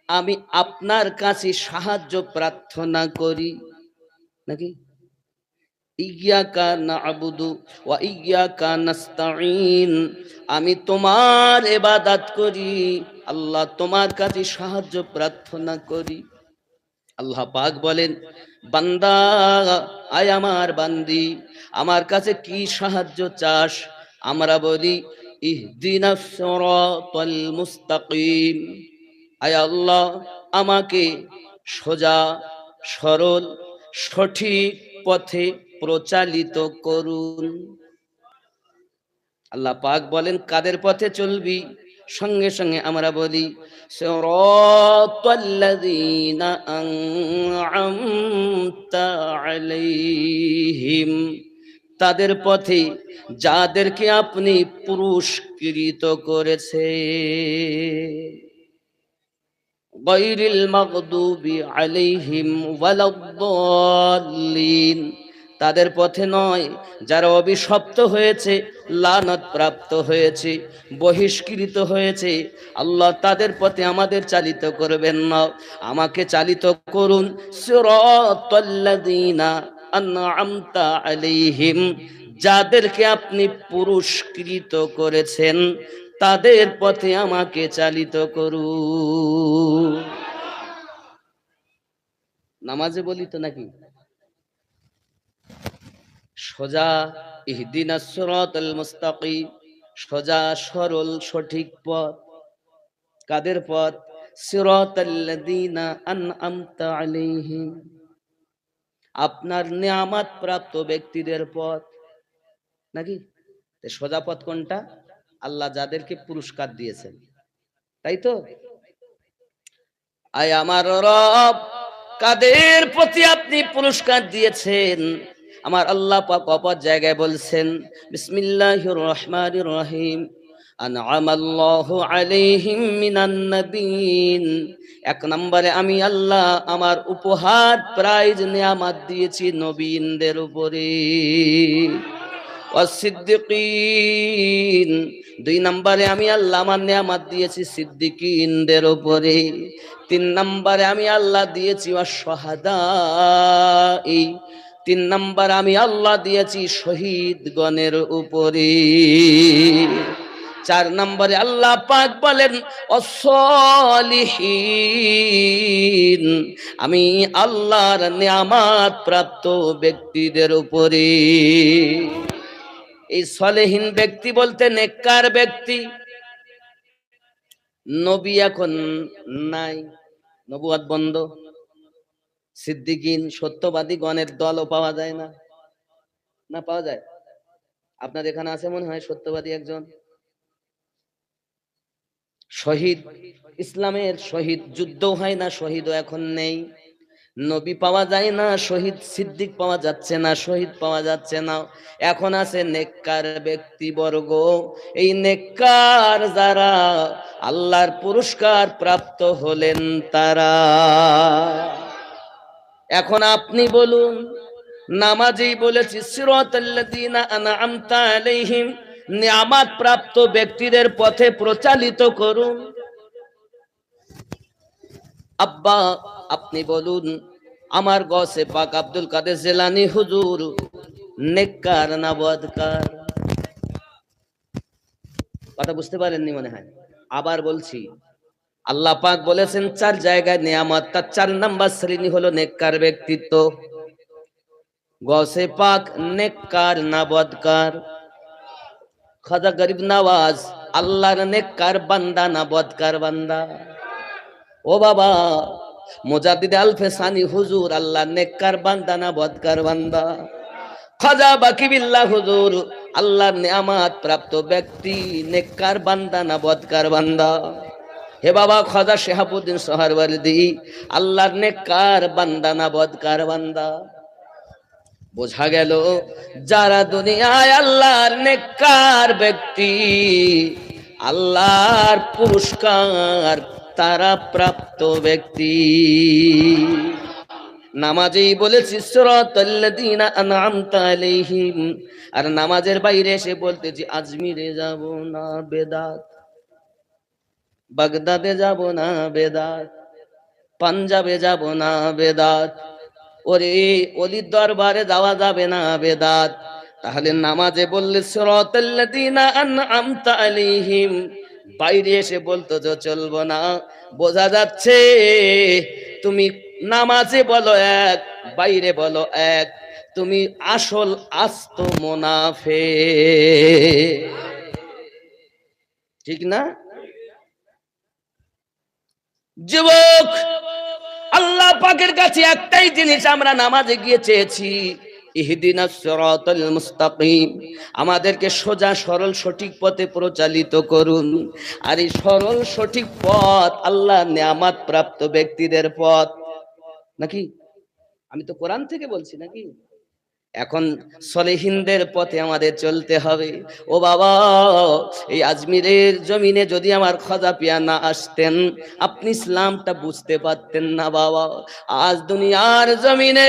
আমি আপনার কাছে সাহায্য প্রার্থনা করি। নাকি ইয়াকা না'বুদু ওয়া ইয়াকা নাস্তাঈন, আমি তোমার ইবাদত করি, আল্লাহ তোমার কাছে সাহায্য প্রার্থনা করি। আল্লাহ পাক বলেন, বান্দা, আয় আমার বান্দি, আমার কাছে কি সাহায্য চাস? আমরা বলি, ইহদিনাস সিরাতাল মুস্তাকিম, আয় আল্লাহ, আমাকে সোজা সরল সঠিক পথে প্রচালিত করুন। আল্লাহ পাক বলেন, কাদের পথে চলবি? সঙ্গে সঙ্গে আমরা বলি, সিরাতাল্লাযীনা আন'আমতা আলাইহিম, তাদের পথে যাদেরকে আপনি পুরস্কৃত করেছে, গায়রিল মাগদুবি আলাইহিম ওয়ালাদ-দাল্লিন, তাদের পথে নয় যারা অভিশপ্ত হয়েছে, লানত প্রাপ্ত হয়েছে, বহিষ্কৃত হয়েছে। আল্লাহ তাদের পথে আমাদের চালিত করবেন না, আমাকে চালিত করুন। সিরাতাল্লাযীনা আন'আমতা আলাইহিম, যাদেরকে আপনি পুরস্কৃত করেছেন, তাদের পথে আমাকে চালিত করুন। নামাজে বলি তো নাকি, সোজা ইহদিনাস সিরাতাল মুস্তাকিম, সোজা সরল সঠিক পথ। কাদের পথ? সিরাতাল্লাযীনা আন'আমতা আলাইহিম, আপনার নিয়ামত প্রাপ্ত ব্যক্তিদের পথ। নাকি সোজা পথ কোনটা? আল্লাহ যাদেরকে পুরস্কার দিয়েছেন, তাই তো? আয় আমার রব, কাদের প্রতি আপনি পুরস্কার দিয়েছেন? আমার আল্লাহ পাক অপর জায়গায় বলছেন, বিসমিল্লাহির রহমানির রহিম, আন'আমাল্লাহু আলাইহিম মিনান নাবিয়িন, এক নম্বরে আমি আল্লাহ আমার উপহার প্রাইজ নিয়ামত দিয়েছি নবীনদের উপরে, ওয়াসিদ্দিকিন, দুই নম্বরে আমি আল্লাহ আমার নিয়ামত দিয়েছি সিদ্দিকিনদের উপরে, তিন নম্বরে আমি আল্লাহ দিয়েছি ওয়াসশুহাদা, এই তিন নম্বর আমি আল্লাহ দিয়েছি শহীদগণের উপরে, চার নম্বরে আল্লাহ পাক বলেন অসলিহীন, আমি আল্লাহর নিয়ামত প্রাপ্ত ব্যক্তিদের উপরে। এই সলেহীন ব্যক্তি বলতে নেককার ব্যক্তি। নবী এখন নাই, নবুয়ত বন্ধ, সিদ্দিকিন সত্যবাদী গণের দলও পাওয়া যায় না। না পাওয়া যায়? আপনার এখানে আছে মনে হয় সত্যবাদী একজন, শহীদ, ইসলামের শহীদ যুদ্ধ হয় না, শহীদও এখন নেই। নবী পাওয়া যায় না, শহীদ সিদ্দিক পাওয়া যাচ্ছে না, শহীদ পাওয়া যাচ্ছে না। এখন আছে নেককার ব্যক্তিবর্গ। এই নেককার যারা আল্লাহর পুরস্কার প্রাপ্ত হলেন তারা। এখন আপনি বলুন, নামাজেই বলেছি সিরাতাল্লাযীনা আনআমতা আলাইহিম, নিয়ামত প্রাপ্ত ব্যক্তিদের পথে প্রচালিত করুন। আব্বা আপনি বলুন, আমার গসে পাক আব্দুল কাদের জিলানী হুজুর নেককার না বদকার? কথা বুঝতে পারেননি মনে হয়। আবার বলছি, আল্লাহ পাক বলেছেন 4 জায়গায় নিয়ামত, তার 4 নাম্বার শ্রেণী হলো নেককার ব্যক্তিত্ব। গসে পাক নেককার না বদকার? খাজা গরিব নওয়াজ আল্লাহর নেককার বান্দা না বদকার বান্দা? ও বাবা, মুজাদ্দিদ আলফে সানি হুজুর আল্লাহর নেককার বান্দা না বদকার বান্দা? খাজা বাকি বিল্লাহ হুজুর আল্লাহর নিয়ামত প্রাপ্ত ব্যক্তি, নেককার বান্দা না বদকার বান্দা? হে বাবা খাজা শেহাবুদ্দিন সোহরাওয়ার্দী আল্লাহর নেককার বান্দা না বদকার বান্দা? বোঝা গেল যারা দুনিয়ায় আল্লাহর নেককার ব্যক্তি, আল্লাহর পুরস্কার তারা প্রাপ্ত ব্যক্তি। নামাজেই বলেছি সিরাতাল্লাযীনা আনআমতা আলাইহিম, আর নামাজের বাইরে এসে বলতেছি আজমিরে যাব না বেদাত, বাগদাদে যাব না বেদাত, পাঞ্জাবে যাব না বেদাত, ওরে ওলির দরবারে যাওয়া যাবে না বেদাত। তাহলে নামাজে বললে সিরাতাল্লাযীনা আনআমতা আলাইহিম, বাইরে এসে বলতো যে চলবো না। বোঝা যাচ্ছে তুমি নামাজে বলো এক, বাইরে বলো এক, তুমি আসল আস্ত মুনাফিক। ঠিক না যুবক? আল্লাহ পাকের কাছে একটাই জিনিস আমরা নামাজে গিয়ে চেয়েছি, ইহদিনাস সিরাতাল মুস্তাকিম, আমাদেরকে সোজা সরল সঠিক পথে পরিচালিত করুন। আর এই সরল সঠিক পথ আল্লাহ নিয়ামত প্রাপ্ত ব্যক্তিদের পথ নাকি? আমি তো কোরআন থেকে বলছি নাকি? এখন সলেহিনদের পথে আমাদের চলতে হবে। ও বাবা, এই আজমিরের জমিনে যদি আমার খাজা পিয়া না আসতেন, আপনি ইসলামটা বুঝতে পারতেন না বাবা। আজ দুনিয়ার জমিনে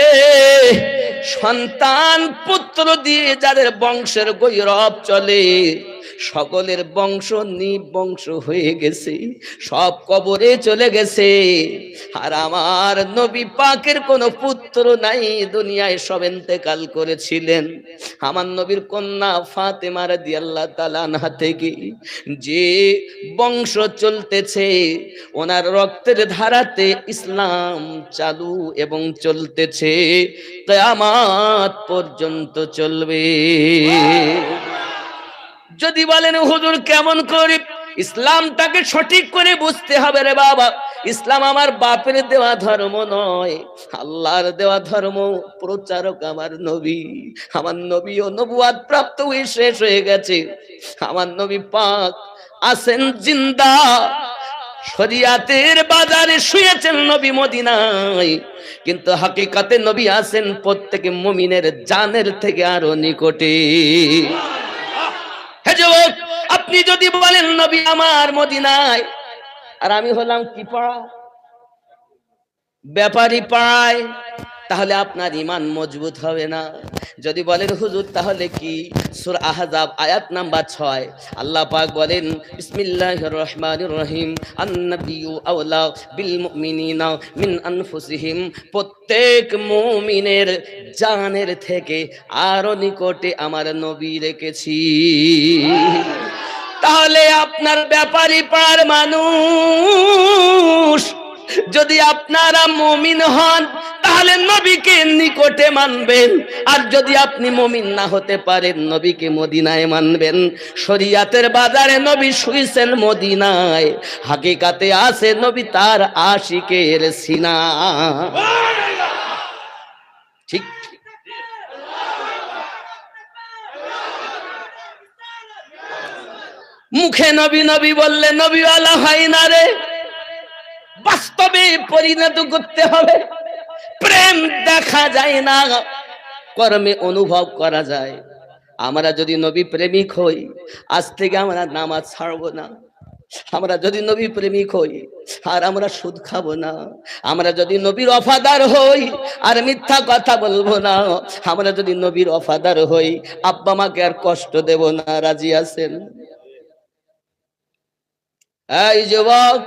সন্তান পুত্র দিয়ে যাদের বংশের গৌরব চলে, সকলের বংশ নিবংশ হয়ে গেছে, সব কবরে চলে গেছে। আর আমার নবী পাকের কোনো পুত্র নাই দুনিয়ায়, সব ইন্তেকাল করেছিলেন। আমার নবীর কন্যা ফাতেমা রাদিয়াল্লাহু তাআলা আনহা থেকে যে বংশ চলতেছে, ওনার রক্তের ধারাতে ইসলাম চালু এবং চলতেছে, কিয়ামত পর্যন্ত চলবে। যদি বলেন হুজুর কেমন করে, ইসলামটাকে সঠিক করে বুঝতে হবে রে বাবা। ইসলাম আমার বাপের দেওয়া ধর্ম নয়, আল্লাহর দেওয়া ধর্ম। প্রচারক আমার নবী, আমার নবীও নবুয়াত প্রাপ্ত হয়ে শেষ হয়ে গেছে। আমার নবী পাক আছেন জিন্দা, শরিয়াতের বাজারে শুয়েছেন নবী মদিনায়, কিন্তু হাকিকাতে নবী আছেন প্রত্যেক মুমিনের জানের থেকে আরো নিকটে। হে যুবক, আপনি যদি বলেন নবী আমার মদিনায়, আর আমি হলাম কি পাড়া, ব্যাপারী পাড়ায়, তাহলে আপনার ঈমান মজবুত হবে না। যদি বলেন হুজুর তাহলে কি, সূরা আহজাব আয়াত নাম্বার 6 আল্লাহ পাক বলেন বিসমিল্লাহির রহমানির রহিম, আন-নাবিয়্যু আওলা বিল মুমিনিনা মিন আনফুসিহিম, প্রত্যেক মুমিনের জানের থেকে আরো নিকটে আমার নবী রেখেছি। তাহলে আপনার ব্যাপারী পাড়ার মানুষ যদি আপনারা মুমিন হন, তাহলে নবীকে নিকটে মানবেন। আর যদি আপনি মুমিন না হতে পারেন, নবীকে মদিনায় মানবেন। শরিয়াতের বাজারে নবী শুইছেন মদিনায়, হাকিকাতে আছে নবী তার আশিকের সিনা। ঠিক মুখে নবী নবী বললে নবীওয়ালা হয় না রে, বাস্তবে পরিণত করতে হবে। প্রেম দেখা যায় না, কর্মে অনুভব করা যায়। আমরা যদি নবী প্রেমিক হই, আজ থেকে আমরা নামাজ ছাড়বো না। আমরা যদি নবী প্রেমিক হই, আর আমরা সুদ খাবো না। আমরা যদি নবীর ওয়াফাদার হই, আর মিথ্যা কথা বলবো না। আমরা যদি নবীর ওয়াফাদার হই, আব্বা মাকে আর কষ্ট দেব না। রাজি আছেন? এই যুবক,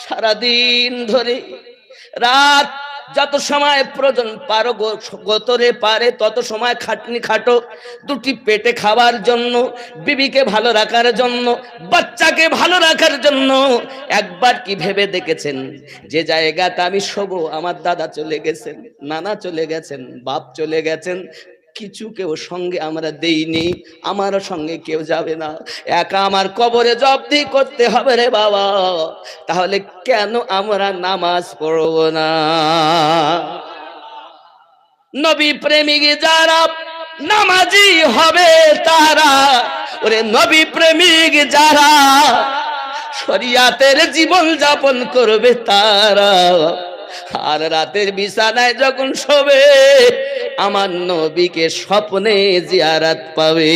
সারাদিন ধরে রাত যত সময় প্রয়োজন পারো গতরে পারে তত সময় খাটনি খাটো, দুটি পেটে খাবার জন্য, বিবিকে ভালো রাখার জন্য, বাচ্চাকে ভালো রাখার জন্য। একবার কি ভেবে দেখেছেন যে জায়গাটা আমি শোবো, আমার দাদা চলে গেছেন, নানা চলে গেছেন, বাপ চলে গেছেন, কিছু কেউ সঙ্গে আমরা দেইনি, আমারও সঙ্গে কেউ যাবে না, একা আমার কবরে জব্দি করতে হবে রে বাবা। তাহলে কেন আমরা নামাজ পড়ব না? নবী প্রেমিক যারা নামাজি হবে তারা, ওরে নবী প্রেমিক যারা শরিয়াতের জীবন যাপন করবে তারা, আর রাতের বিছানায় যখন শোবে আমার নবীকে স্বপ্নে জিয়ারত পাবে।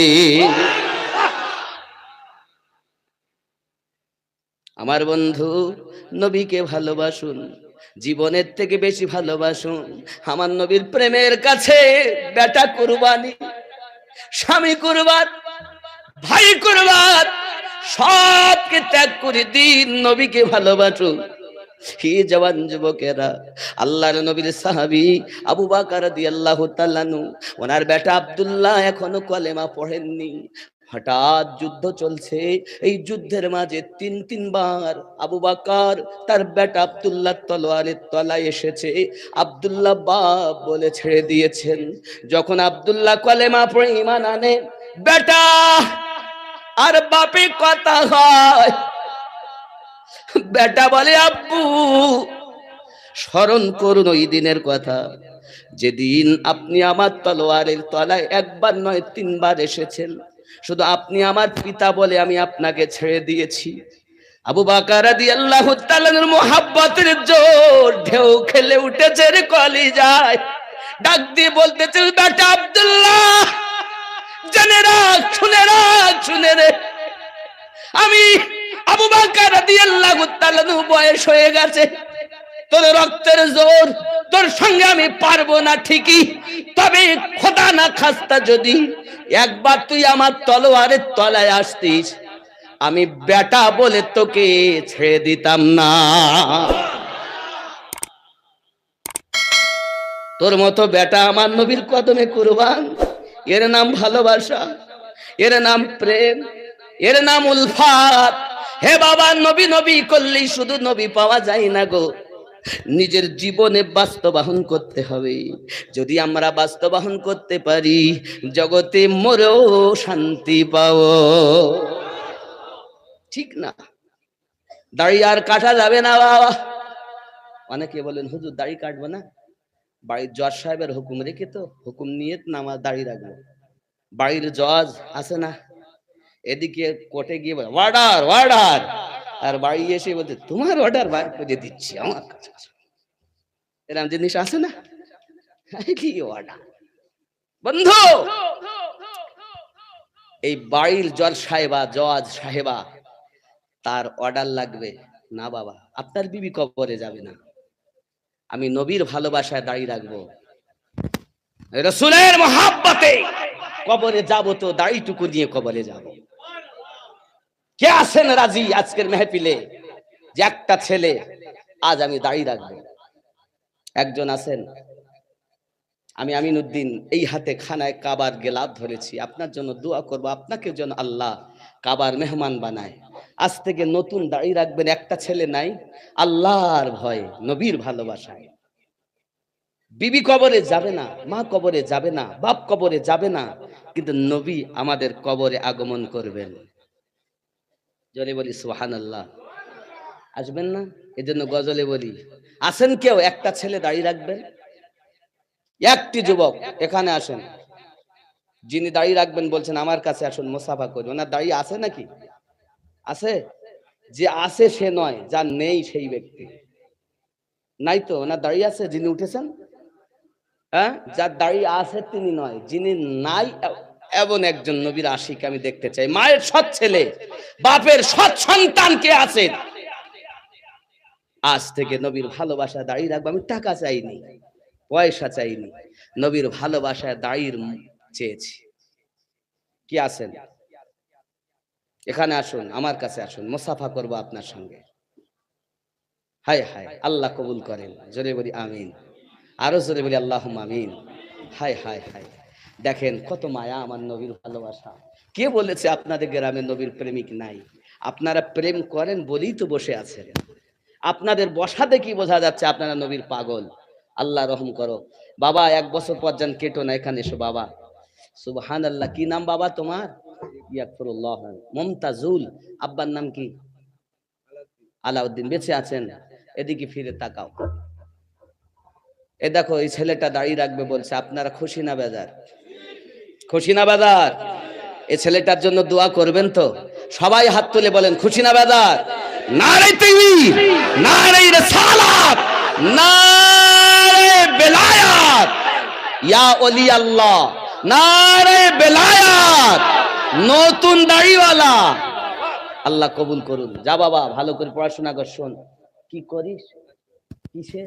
আমার বন্ধু, নবীকে ভালোবাসুন, জীবনের থেকে বেশি ভালোবাসুন। আমার নবীর প্রেমের কাছে বেটা কুরবানি, স্বামী কুরবান, ভাই কুরবান, সবকে ত্যাগ করে দিন, নবীকে ভালোবাসুন। হি জওয়ান যুবকেরা, আল্লাহর নবীর সাহাবী আবু বকর রাদিয়াল্লাহু তাআলা আনহু, ওনার বেটা আব্দুল্লাহ এখনো কলেমা পড়েননি। হঠাৎ যুদ্ধ চলছে, এই যুদ্ধের মাঝে তিনবার আবু বকর তার বেটা আব্দুল্লাহ তলোয়ারের তলায় এসেছে, আব্দুল্লাহ বাপ বলে ছেড়ে দিয়েছেন। যখন আব্দুল্লাহ কলেমা পড়ে ঈমান আনে, বেটা আর বাপে কথা হয়। বেটা বলে আব্বু স্মরণ করুন ওই দিনের কথা, যেদিন আপনি আমার তলোয়ারের তলায় একবার নয় তিনবার এসেছেন। শুধু আপনি আমার পিতা বলে আমি আপনাকে ছেড়ে দিয়েছি। আবু বকর রাদিয়াল্লাহু তাআলার মুহাব্বতের জোর ঢেউ খেলে উঠেছে রে কলিজায়। ডাক দিয়ে বলতেছে, বেটা আব্দুল্লাহ জেনে রাখ, শুনে রাখ, শুনে রে, আমি আবু বকর রাদিয়াল্লাহু তাআলা বয়স হয়ে গেছে, তোর রক্তের জোর, তোর সঙ্গে আমি পারবো না ঠিকই, তবে খোদা না খাস্তা যদি একবার তুই আমার তলোয়ারের তলায় আসতিস, আমি বেটা বলে তোকে ছেড়ে দিতাম না। তোর মতো বেটা আমার নবীর কদমে কুরবান। এর নাম ভালোবাসা, এর নাম প্রেম, এর নাম উলফাত। হে বাবা, নবী নবী করলেই শুধু নবী পাওয়া যায় না গো, নিজের জীবনে বাস্তবায়ন করতে হবে। যদি আমরা বাস্তবায়ন করতে পারি, জগতে মরেও শান্তি পাও। ঠিক না? দাড়ি আর কাটা যাবে না বাবা। অনেকে বলেন হুজুর দাড়ি কাটবো না, বাড়ির জজ সাহেবের হুকুম রেখে তো হুকুম নিয়ে নামাজ দাড়ি রাখবো। বাড়ির জজ আছে না, এদিকে কোর্টে গিয়ে বলে অর্ডার অর্ডার, আর বাড়ি এসে বলতে তোমার অর্ডার বার করে দিচ্ছি আমার কাছে। এরকম জিনিস আছে না? কি অর্ডার বন্ধু? এই বাড়ির জজ সাহেবা, জজ সাহেবা, তার অর্ডার লাগবে না বাবা, আপনার বিবি কবরে যাবে না, আমি নবীর ভালোবাসায় দাঁড়িয়ে রাখবো, রাসূলের মহব্বতে কবরে যাব, তো দাড়িটুকু নিয়ে কবরে যাব। কে আছেন রাজি আজকের মেহফিলে যে একটা ছেলে আজ আমি দাঁড়িয়ে রাখবো? একজন আছেন? আমি আমিনউদ্দিন এই হাতে খানায় কাবার গেলাপ ধরেছি, আপনার জন্য দোয়া করব, আপনাকে যেন আল্লাহ কাবার মেহমান বানায়। আজ থেকে নতুন দাঁড়িয়ে রাখবেন। একটা ছেলে নাই, আল্লাহর ভয়, নবীর ভালোবাসায়। বিবি কবরে যাবে না, মা কবরে যাবে না, বাপ কবরে যাবে না, কিন্তু নবী আমাদের কবরে আগমন করবেন। জোরে বলি সুবহানাল্লাহ। আসবেন না? এজন্য গজলে বলি, আসেন কেউ একটা ছেলে দাঁড়িয়ে রাখবেন? একটি যুবক এখানে আসেন, যিনি দাঁড়িয়ে রাখবেন বলছেন আমার কাছে আসুন, মুসাফা করি। ওনার দাঁড়িয়ে আছে নাকি? আছে? যে আছে সে নয়, যার নেই সেই ব্যক্তি। নাই তো? না দাঁড়িয়ে আছে যিনি উঠেছেন? হ্যাঁ, যার দাঁড়িয়ে আছে তিনি নয়, যিনি নাই এমন একজন নবীর আশিক আমি দেখতে চাই। মায়ের সৎ ছেলে, বাপের সৎ সন্তান কে আছে? আজ থেকে নবীর ভালোবাসা দাঁড়িয়ে রাখবো। আমি টাকা চাইনি, পয়সা চাইনি, নবীর ভালোবাসায় দাঁড়িয়ে চেয়েছি। কি আছেন? এখানে আসুন, আমার কাছে আসুন, মুসাফা করবো আপনার সঙ্গে। হায় হায়, আল্লাহ কবুল করেন। জোরে বলি আমিন, আরো জোরে বলি আল্লাহুম্মা আমিন। হায় হায় হায়, দেখেন কত মায়া আমার নবীর ভালোবাসা। কে বলেছে আপনাদের গ্রামে নবীর প্রেমিক নাই? আপনারা প্রেম করেন বলেই তো বসে আছেন। আপনাদের বসা দেখি বোঝা যাচ্ছে আপনারা নবীর পাগল। আল্লাহ রহম করো। বাবা 1 বছর পর যান, কেটো না, এখানে এসো বাবা। সুবহানাল্লাহ। কি নাম বাবা তোমার? ইয়াকফুরুল্লাহ। মুমতাজুল। আব্বার নাম কি? আলাউদ্দিন। বেঁচে আছেন? এদিকে ফিরে তাকাও। এ দেখো, এই ছেলেটা দাঁড়িয়ে রাখবে বলছে। আপনারা খুশি না বেজার? খুশি না বেজার? এই ছেলেটার জন্য দোয়া করবেন তো? সবাই হাত তুলে বলেন খুশি না বেজার? নারে তাকবীর, নারে রিসালাত, নারে বেলায়াত, ইয়া ওলি আল্লাহ, নারে বেলায়াত। নতুন দাড়িওয়ালা, আল্লাহ কবুল করুন। যা বাবা, ভালো করে পড়াশোনা কর। শোন, কি করিস? কিসে?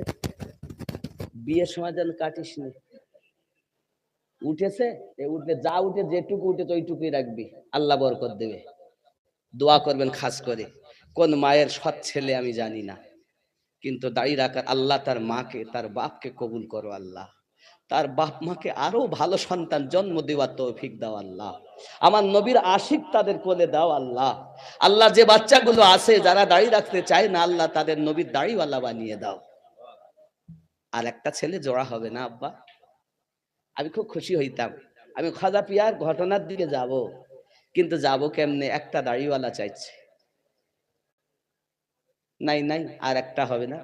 বিয়ের সময় যেন কাটিস নি। উঠেছে? উঠলে যা উঠে, যেটুকু উঠে ওইটুকুই রাখবি, আল্লাহ বরকত দেবে। দোয়া করবেন খাস করে। কোন মায়ের সৎ ছেলে আমি জানি না, কিন্তু দাঁড়িয়ে রাখার আল্লাহ তার মাকে, তার বাপকে কবুল করো আল্লাহ। তার বাপ মাকে আরো ভালো সন্তান জন্ম দেওয়ার তৌফিক দাও আল্লাহ। আমার নবীর আশিক তাদের কোলে দাও আল্লাহ। আল্লাহ, যে বাচ্চাগুলো আছে যারা দাঁড়িয়ে রাখতে চায় না, আল্লাহ তাদের নবীর দাড়িওয়ালা বানিয়ে দাও। আর একটা ছেলে জোড়া হবে না আব্বা? আমি খুব খুশি হইতাম। আমি খাজা পিয়ার ঘটনার দিকে যাব, কিন্তু যাব কেমনে? একটা দাড়িওয়ালা চাইছে। নাই নাই, আর একটা হবে না।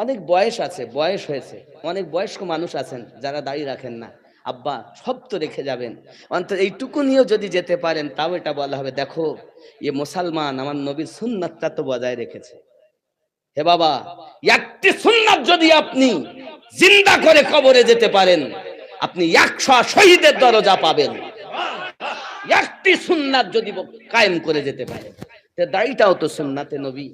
অনেক বয়স আছে, বয়স হয়েছে, অনেক বয়স্ক মানুষ আছেন যারা দাঁড়িয়ে রাখেন না। আব্বা, সব তো রেখে যাবেন, অন্তত এইটুকু নিয়েও যদি যেতে পারেন, তাও এটা বলা হবে দেখো এ মুসলমান আমার নবীর সুন্নাতটা তো বজায় রেখেছে। হে বাবা, একটি সুন্নাত যদি আপনি জিন্দা করে কবরে যেতে পারেন, আপনি 100 শহীদের দরজা পাবেন। একটি সুন্নাত যদি কায়েম করে যেতে পারেন, দাড়িটাও তো সুন্নাতে নবী।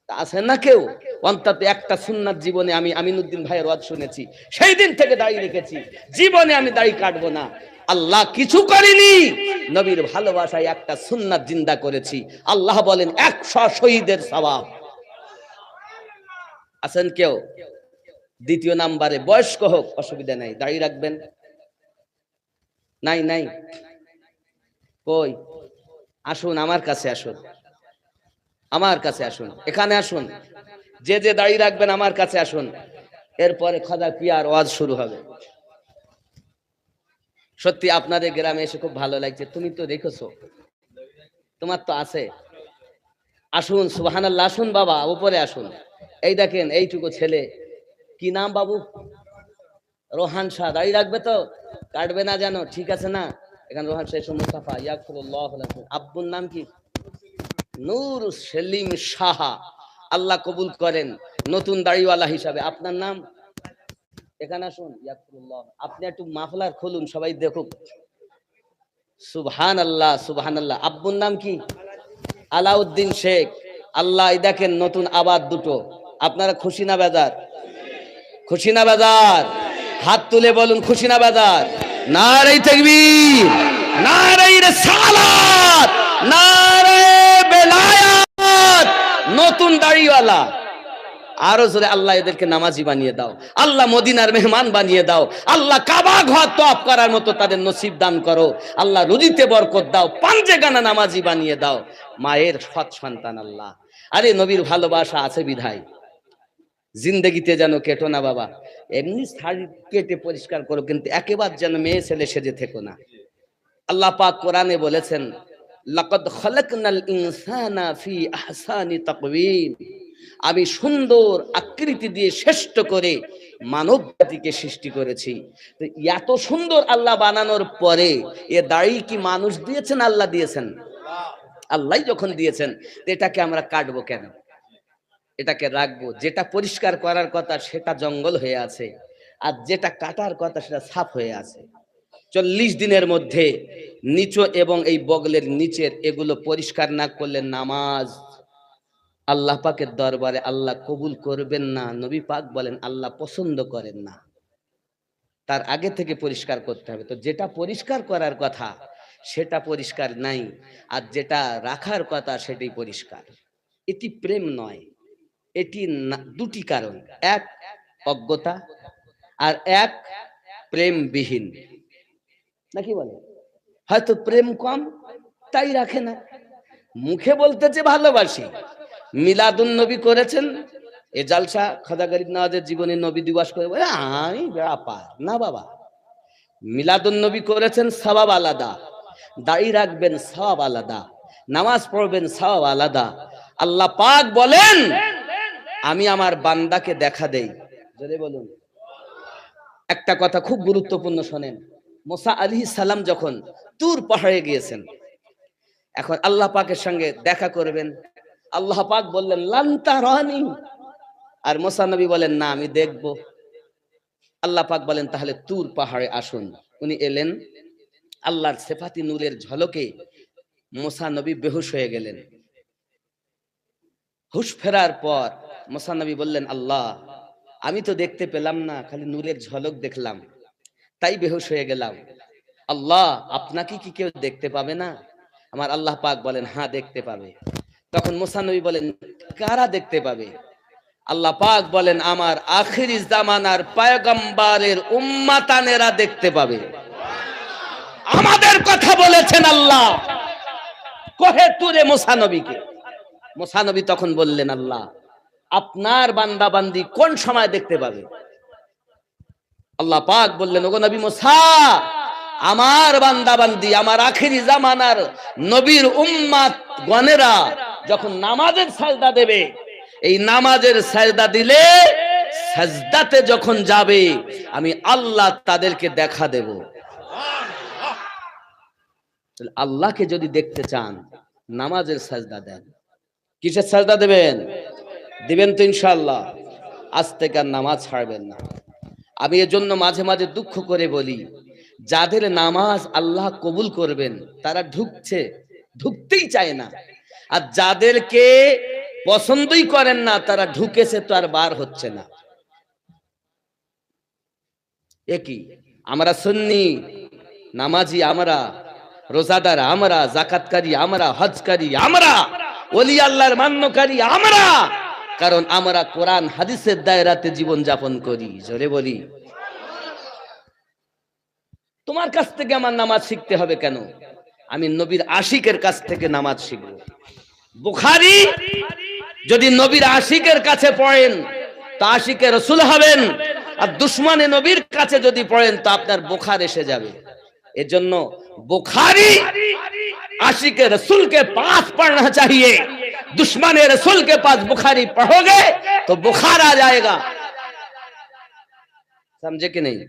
আছে না কেউ অন্তত একটা সুন্নাত জীবনে? আমি আমিনুদ্দিন ভাইয়ের ওয়াজ শুনেছি, সেই দিন থেকে দাড়ি রেখেছি, জীবনে আমি দাড়ি কাটবো না। আল্লাহ কিছু করেনি, নবীর ভালোবাসায় একটা সুন্নাত জিন্দা করেছি। আল্লাহ বলেন 100 শহীদের সওয়াব। আছেন কেউ? দ্বিতীয় নাম্বারে, বয়স্ক হোক অসুবিধা নাই, দাড়ি রাখবেন। নাই নাই, কই? আসুন আমার কাছে, আসুন আমার কাছে, আসুন এখানে আসুন। যে যে দাড়ি রাখবেন আমার কাছে আসুন। এরপরে খাজা পিয়ার ওয়াজ শুরু হবে। সত্যি আপনাদের গ্রামে এসে খুব ভালো লাগছে। তুমি তো রেখেছো, তোমার তো আছে। আসুন, সুবহানাল্লাহ। আসুন বাবা, উপরে আসুন। এই দেখেন এইটুকু ছেলে, কি নাম বাবু? রোহান শাহ। দাড়ি রাখবে তো? কাটবে না যেন, ঠিক আছে না? এখানে রোহান শাহ মুস্তাফা ইয়াকুল্লাহ। আব্বুর নাম কি? নূর সেলিম সাহা। আল্লাহ কবুল করেন নতুন দাড়িওয়ালা হিসাবে। আপনার নাম? এখানে আসুন ইয়াকুল্লাহ। আপনি একটু মাফলার খুলুন, সবাই দেখুক। সুবহানাল্লাহ, সুবহানাল্লাহ। আব্বুর নাম কি? আলাউদ্দিন শেখ। আল্লাহ, এই দেখেন নতুন আবাদ দুটো। আপনারা খুশি না বেজার? খুশি না বেজার? হাত তুলে বলুন খুশি না বেজার? নারে তাকবীর, নারে রিসালাত, নারে বেলায়াত। নতুন দাড়িওয়ালা। আরো জোরে আল্লাহ এদেরকে নামাজি বানিয়ে দাও। আল্লাহ মদিনার মেহমান বানিয়ে দাও। আল্লাহ কাবা ঘর তওয়াফ করার মতো তাদের নসিব দান করো। আল্লাহ রুজিতে বরকত দাও। পাঞ্জে গানা নামাজি বানিয়ে দাও। মায়ের সৎ সন্তান আল্লাহ। আরে নবীর ভালোবাসা আছে বিধায় জিন্দগিতে যেন কেটো না বাবা। এমনি শাড়ি কেটে পরিষ্কার করো, কিন্তু একেবারে যেন মেয়ে ছেলে সেজে থেকো না। আল্লাহ পাক কোরআনে বলেছেন, লাকাদ খালাকনাল ইনসানা ফি আহসানি তাকওয়িম। আমি সুন্দর আকৃতি দিয়ে শ্রেষ্ঠ করে মানব জাতিকে সৃষ্টি করেছি। তো এত সুন্দর আল্লাহ বানানোর পরে এ দাড়ি কি মানুষ দিয়েছেন? আল্লাহ দিয়েছেন? আল্লাহ যখন দিয়েছেন, এটাকে আমরা কাটবো কেন, এটাকে রাখবো। যেটা পরিষ্কার করার কথা সেটা জঙ্গল হয়ে আছে, আর যেটা কাটার কথা সেটা সাফ হয়ে আছে। 40 দিনের মধ্যে নিচু এবং এই বগলের নিচের এগুলো পরিষ্কার না করলে নামাজ আল্লাহ পাকের দরবারে আল্লাহ কবুল করবেন না। নবী পাক বলেন আল্লাহ পছন্দ করেন না। তার আগে থেকে পরিষ্কার করতে হবে। তো যেটা পরিষ্কার করার কথা সেটা পরিষ্কার নাই, আর যেটা রাখার কথা সেটাই পরিষ্কার। এটি প্রেম নয়, এটি দুটি কারণ, এক অজ্ঞতা আর এক প্রেমবিহীন, নাকি বলে? হয়তো প্রেম কম তাই রাখে না, মুখে বলতেছে ভালোবাসি। মিলাদুন নবী করেছেন, এ জালসা খাজা গরিব নওয়াজের জীবনে নবী দিবস করে বলে আমি ব্যাপার না বাবা। মিলাদুন নবী করেছেন, সওয়াব আলাদা, দাড়ি রাখবেন সওয়াব আলাদা, নামাজ পড়বেন সওয়াব আলাদা। আল্লাহ পাক বলেন আমি আমার বান্দাকে দেখা দেই। যদি বলুন একটা কথা খুব গুরুত্বপূর্ণ শোনেন। মুসা আলাইহিস সালাম যখন তুর পাহাড়ে গিয়েছেন, এখন আল্লাহ পাকের সঙ্গে দেখা করবেন, আল্লাহ পাক বললেন লান তারানি, আর মুসা নবী বলেন না আমি দেখব। আল্লাহ পাক বলেন তাহলে তুর পাহাড়ে আসুন। উনি এলেন, আল্লাহর সিফাতি নূরের ঝলকে মুসা নবী বেহুশ হয়ে গেলেন। হুশ ফেরার পর মুসা নবী বললেন আল্লাহ আমি তো দেখতে পেলাম না, খালি নূরের ঝলক দেখলাম, তাই বেহুশ হয়ে গেলাম। আল্লাহ আপনাকে কি কেউ দেখতে পাবে না? আমার আল্লাহ পাক বলেন হ্যাঁ দেখতে পাবে। তখন মুসা নবী বলেন কারা দেখতে পাবে? আল্লাহ পাক বলেন আমার আখিরি জামানার পয়গম্বরের উম্মাতানেরা দেখতে পাবে। আমাদের কথা বলেছেন আল্লাহ কহে তুরে মুসা নবীকে। মুসা নবী তখন বললেন আল্লাহ আপনার বান্দা বান্দি কোন সময় দেখতে পাবে? আল্লাহ পাক বললেন ওগো নবী মুসা, আমার বান্দা বান্দি আমার আখিরি জামানার নবীর উম্মাত গণেরা যখন নামাজের সাজদা দেবে, এই নামাজের সাজদা দিলে সাজদাতে যখন যাবে আমি আল্লাহ তাদেরকে দেখা দেব। আল্লাহকে যদি দেখতে চান নামাজের সাজদা দেন। কিসের সাজদা দেবেন? দিবেন তো ইনশাআল্লাহ? আজ থেকে আর নামাজ ছাড়বেন না। আমি এজন্য মাঝে মাঝে দুঃখ করে বলি যাদের নামাজ আল্লাহ কবুল করবেন তারা ঢুকতেই চায় না, আর যাদেরকে পছন্দই করেন না তারা ঢুকেছে তো আর বার হচ্ছে না। একই আমরা সুন্নি নামাজি, আমরা রোজাদার, আমরা যাকাতকারী, আমরা হজকারী, আমরা ওলি আল্লাহর মান্যকারী, আমরা কারণ আমরা কোরআন হাদিসের দায়রাতে জীবন যাপন করি। জোরে বলি তোমার কাছ থেকে আমার নামাজ শিখতে হবে কেন? আমি নবীর আশিকের কাছ থেকে নামাজ শিখব। বুখারী যদি নবীর আশিকের কাছে পড়েন তো আশিকে রাসূল হবেন, আর দুশমনে নবীর কাছে যদি পড়েন তো আপনার বুখার এসে যাবে। এজন্য बुखारी आशिक रसूल के पास पढ़ना चाहिए। दुश्मन रसूल के पास बुखारी पढ़ोगे तो बुखार आ जाएगा। समझे कि नहीं?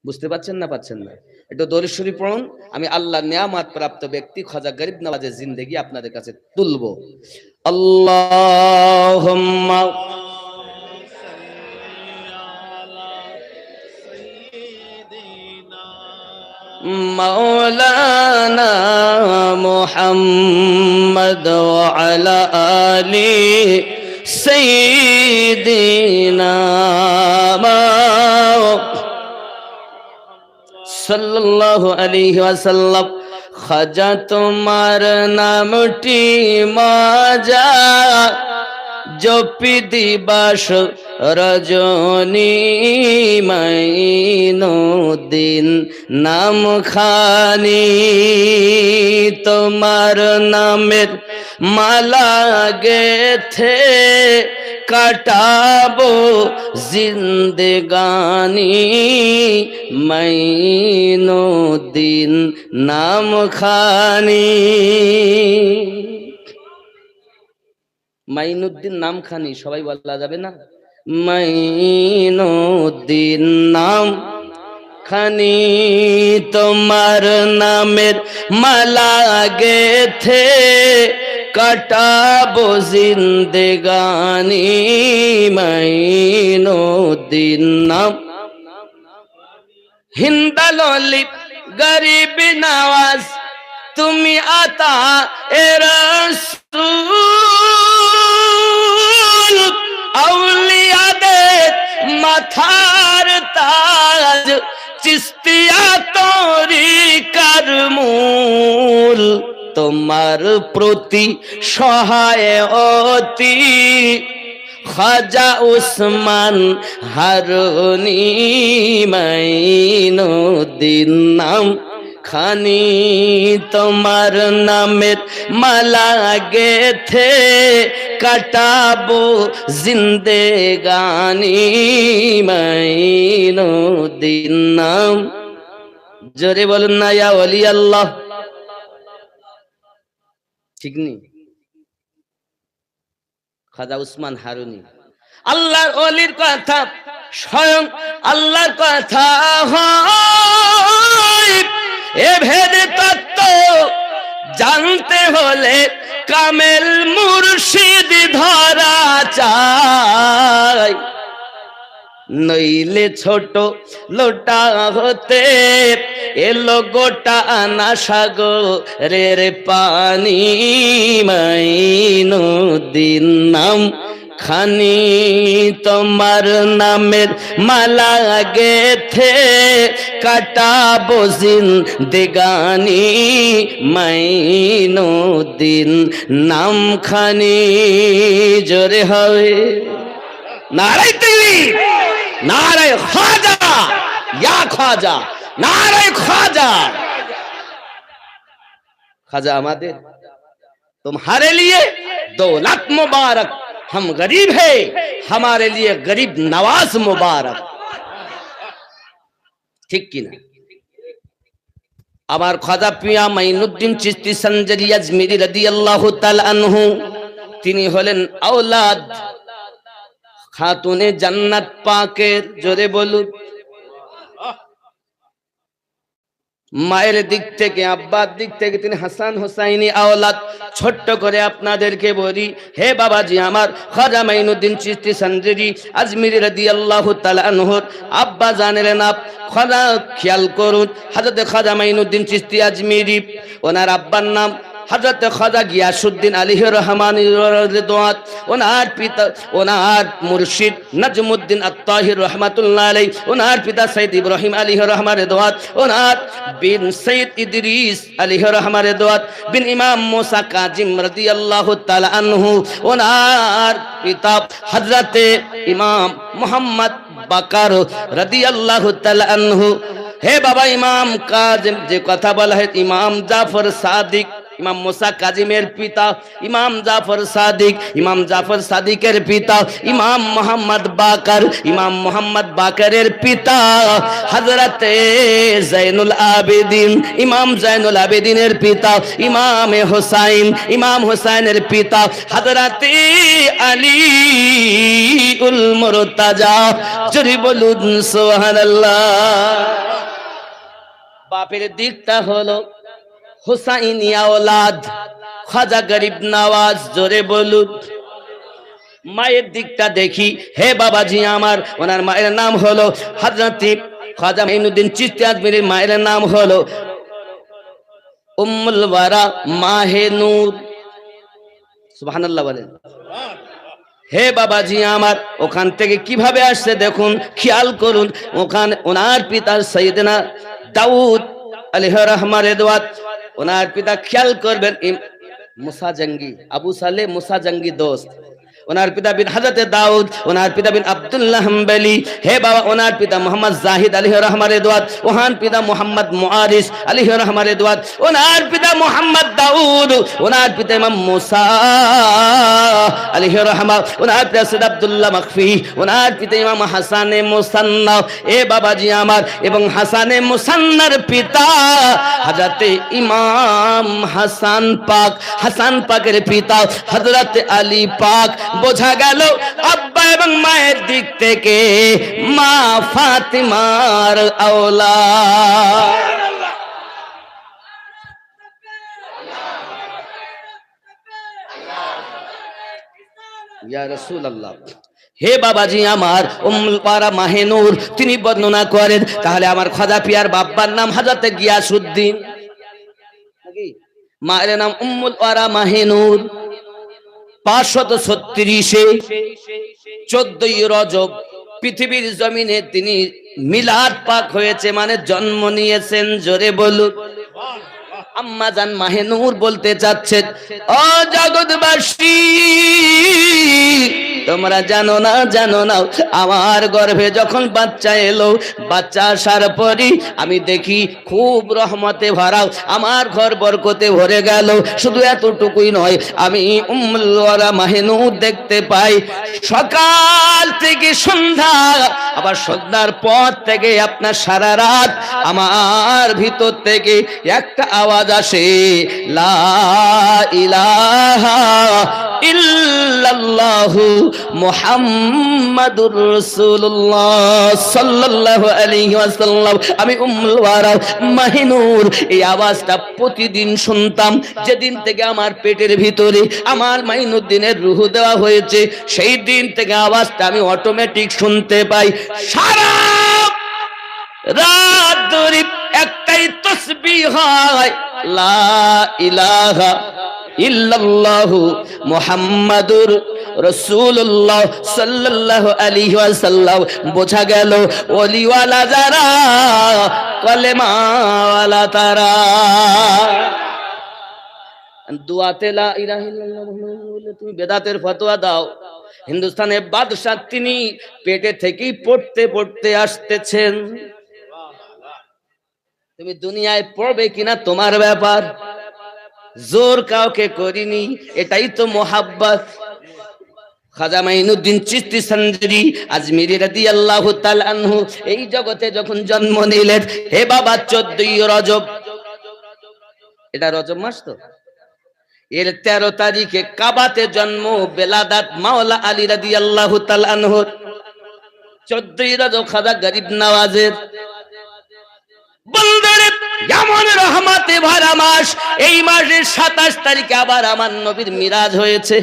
বুঝতে পারছেন না? পাচ্ছেন না? একটু দরুদ শরীফ পড়ুন। আমি আল্লাহর নিয়ামত প্রাপ্ত ব্যক্তি খাজা গরিব নওয়াজের জিন্দেগি আপনাদের কাছে তুলবো। আল্লাহুম্মা मौलाना मुहम्मद वअला आली सय्यिदिना सल्लल्लाहु अलैहि वसल्लम। खाजा तुम्हार नामटी माजा जपि दिवस रजनी माइनो दिन नाम खानी तुम्हार नामेर माला गेथे काटाबो जिंदगानी माइनो दिन नाम खानी। মাইনুদ্দিন নাম খানি সবাই বলা যাবে না? মাইনুদ্দিন নাম খানি তোমার নামের মালা গেথে কাটাবো জিন্দেগানি মাইনুদ্দিন নাম হিন্দালি গরিব নওয়াজ তুমি আতা এ রাসূল আউলিয়াদের মাথার তাজ চিস্তিয়া তরিকার মূল তোমার প্রতি সহায় অতি খাজা উসমান হারুনি মাইনুদ্দিন নাম খানি তোমার নামের মালা গেথে কাটাবো জিন্দেগানি মাইনুদ্দিন নাম। জোরে বলুন না ইয়া ওলি আল্লাহ। ঠিক নেই? খাজা উসমান হারুনি আল্লাহর ওলির কথা, স্বয়ং আল্লাহর কথা হয়। এ ভেদ তত্ত্ব জানতে হলে কামেল মুর্শিদ ধরা চাই, নইলে ছোট লোটা হতে এলো গোটা আনা সাগরের পানি মাইনুদ্দিন নাম খানি তোমার নামের মালা গেথে কাটাবো জিন্দেগানি মাইনুদ্দিন নাম খানি। জোরে হবে নারায়ে তাকবীর, নারায়ে খাজা ইয়া খাজা, नारे ख्वाजा। ख्वाजा আমাদের तुम्हारे लिए दौलत मुबारक, हम गरीब है हमारे लिए गरीब नवाज मुबारक। ठीक की ना? আমার খাজা পিয়া মাইনুদ্দিন চিশতি সঞ্জরি আজমিরি রাদিয়াল্লাহু তাআলা আনহু, তিনি হলেন আওলাদ খাতুনে জান্নাত পাকের। জোরে বলুন। মায়ের দিক থেকে আব্বার দিক থেকে তিনি হাসান হোসাইনি আওলাদ। ছোট্ট করে আপনাদেরকে বলি, হে বাবাজি আমার, খাজা মাইনুদ্দিন চিশতি সঞ্জরি আজমিরি রাদিয়াল্লাহু তাআলা আনহুর আব্বা জানেন নাম খাজা, খেয়াল করুন, হযরত খাজা মাইনুদ্দিন চিশতি আজমিরি, ওনার আব্বার নাম হযরত খাজা গিয়াসউদ্দিন আলাইহির রহমানির রিদওয়ান। ওনার পিতা, ওনার মুর্শিদ নজমুদ্দিন আত-তাহির রাহমাতুল্লাহ আলাইহি, ওনার পিতা সৈয়দ ইব্রাহিম আলাইহির রহমান রিদওয়ান, ওনার বিন সৈয়দ ইদ্রিস আলাইহির রহমান রিদওয়ান, বিন ইমাম মুসা কাজিম রাদিয়াল্লাহু তাআলা আনহু, ওনার পিতা হযরত ইমাম মুহাম্মদ বাকার রাদিয়াল্লাহু তাআলা আনহু। হে বাবা ইমাম কাজিম, যে কথা বলা হয় ইমাম জাফর সাদিক, ইমাম মুসা কাজিমের পিতা ইমাম জাফর সাদিক, ইমাম জাফর সাদিকের পিতা ইমাম মোহাম্মদ বাকার, ইমাম মোহাম্মদ বাকারের পিতা হযরতে জৈনুল আবেদিন, ইমাম জৈনুল আবেদিনের পিতা ইমাম হুসাইন, ইমাম হুসাইনের পিতা হযরতে আলী উল মুরতাজা। জোরে বলুন সুবহানাল্লাহ। বাপের দিকটা হলো হুসাইনি আওলাদ খাজা গরিব নওয়াজ। জোরে বলুন। মায়ের দিকটা দেখি, হে বাবাজি আমার, ওনার মায়ের নাম হলো হযরত খাজা মাইনুদ্দিন চিশতি আজমিরির মায়ের নাম হলো উম্মুল ওয়ারা মাহে নূর। সুবহানাল্লাহ বলেন। হে বাবাজি আমার, ওখান থেকে কিভাবে আসছে দেখুন, খেয়াল করুন। ওখানে ওনার পিতা সাইয়েদনা দাউদ আলাইহির রহমান রিদওয়ান, ওনার পিতা খেয়াল করবেন মুসা জঙ্গি, আবু সালে মুসা জঙ্গি দোস্ত। ওনার পিতা বিন হযরত দাউদ, ওনার পিতা বিন আব্দুল্লাহ হাম্বলি। হে বাবা, ওনার পিতা মোহাম্মদ জাহিদ আলাইহির রহমান রিদওয়ান, ওনার পিতা মোহাম্মদ মুআরিস আলাইহির রহমান রিদওয়ান, ওনার পিতা মোহাম্মদ দাউদ, ওনার পিতা ইমাম মুসা আলাইহি রাহমা, ওনার পিতা সৈয়দ আব্দুল্লাহ মাখফি, ওনার পিতা ইমাম হাসানে মুসান্না। এ বাবাজি আমার, এবং হাসানে মুসান্নার পিতা হযরতে ইমাম হাসান পাক, হাসান পাকের পিতা হযরতে আলী পাক। বোঝা গেল আব্বা এবং মায়ের দিক থেকে মা ফাতিমার আওলাদ। ইয়া রাসূলুল্লাহ। হে বাবাজি আমার, উম্মুল কারা মাহেনুর তিনি বর্ণনা করেন, তাহলে আমার খাজা পিয়ার বাবার নাম হযরত গিয়াসউদ্দিন, নাকি মায়ের নাম উম্মুল কারা মাহেনুর। 536 14ই রজব পৃথিবীর জমিনে তিনি মিলাদ পাক হয়েছে, মানে জন্ম নিয়েছেন। জোরে বলুন। আম্মা জান মাহেনুর বলতে চাচ্ছেন, ও জগৎবাসী তোমরা জানো না, জানো না, আমার গর্ভে যখন বাচ্চা এলো, বাচ্চা আসার পরই আমি দেখি খুব রহমতে ভরা, আমার ঘর বরকতে ভরে গেল। শুধু এতটুকুই নয়, আমি উম্মুল ওয়ারা মাহেনুর দেখতে পাই সকাল থেকে সন্ধ্যা, আবার সন্ধ্যার পর থেকে আপনার সারা রাত আমার ভিতর থেকে একটা আওয়াজ আসে, লা ইলাহা ইল্লাল্লাহু মুহাম্মাদুর রাসূলুল্লাহ সাল্লাল্লাহু আলাইহি ওয়াসাল্লাম। আমি উম্মুল ওয়ারা মাহিনুর এই আওয়াজটা প্রতিদিন শুনতাম। যেদিন থেকে আমার পেটের ভিতরে আমার মাইনুদ্দিনের রূহ দেওয়া হয়েছে, সেই দিন থেকে আওয়াজটা আমি অটোমেটিক শুনতে পাই। সারা রাত ধরে একটাই তাসবিহ হয়, লা ইলাহা ইল্লাল্লাহু মুহাম্মাদুর রাসূলুল্লাহ সাল্লাল্লাহু আলাইহি ওয়াসাল্লাম। বোঝা গেল ওলিওয়ালা যারা, কলেমাওয়ালা তারা। দুআতে লা ইলাহা ইল্লাল্লাহ বলে তুমি বেদাতের ফতোয়া দাও। হিন্দুস্তানের বাদশা তিনি পেটে থেকেই পড়তে পড়তে আসতেছেন। তুমি দুনিয়ায় পড়বে কিনা তোমার ব্যাপার, জোর কাউকে করিনি, এটাই তো মোহাব্বত। খাজা মাইনুদ্দিন চিশতি সঞ্জরি আজমিরি রাদিয়াল্লাহু তাআলা আনহু এই জগতে যখন জন্ম নিলেন, হে বাবা 14ই রজব, এটা রজব মাস তো, এর 13 তারিখে কাবাতে জন্ম বেলাদাত মাওলা আলী রাদিয়াল্লাহু তাআলা আনহু। 14ই রজব খাজা গরিব নওয়াজের। বলদারে যেমন রহমতে ভরা মাস, এই মাসের 27 তারিখে আবার আমার নবীর মিরাজ হয়েছে।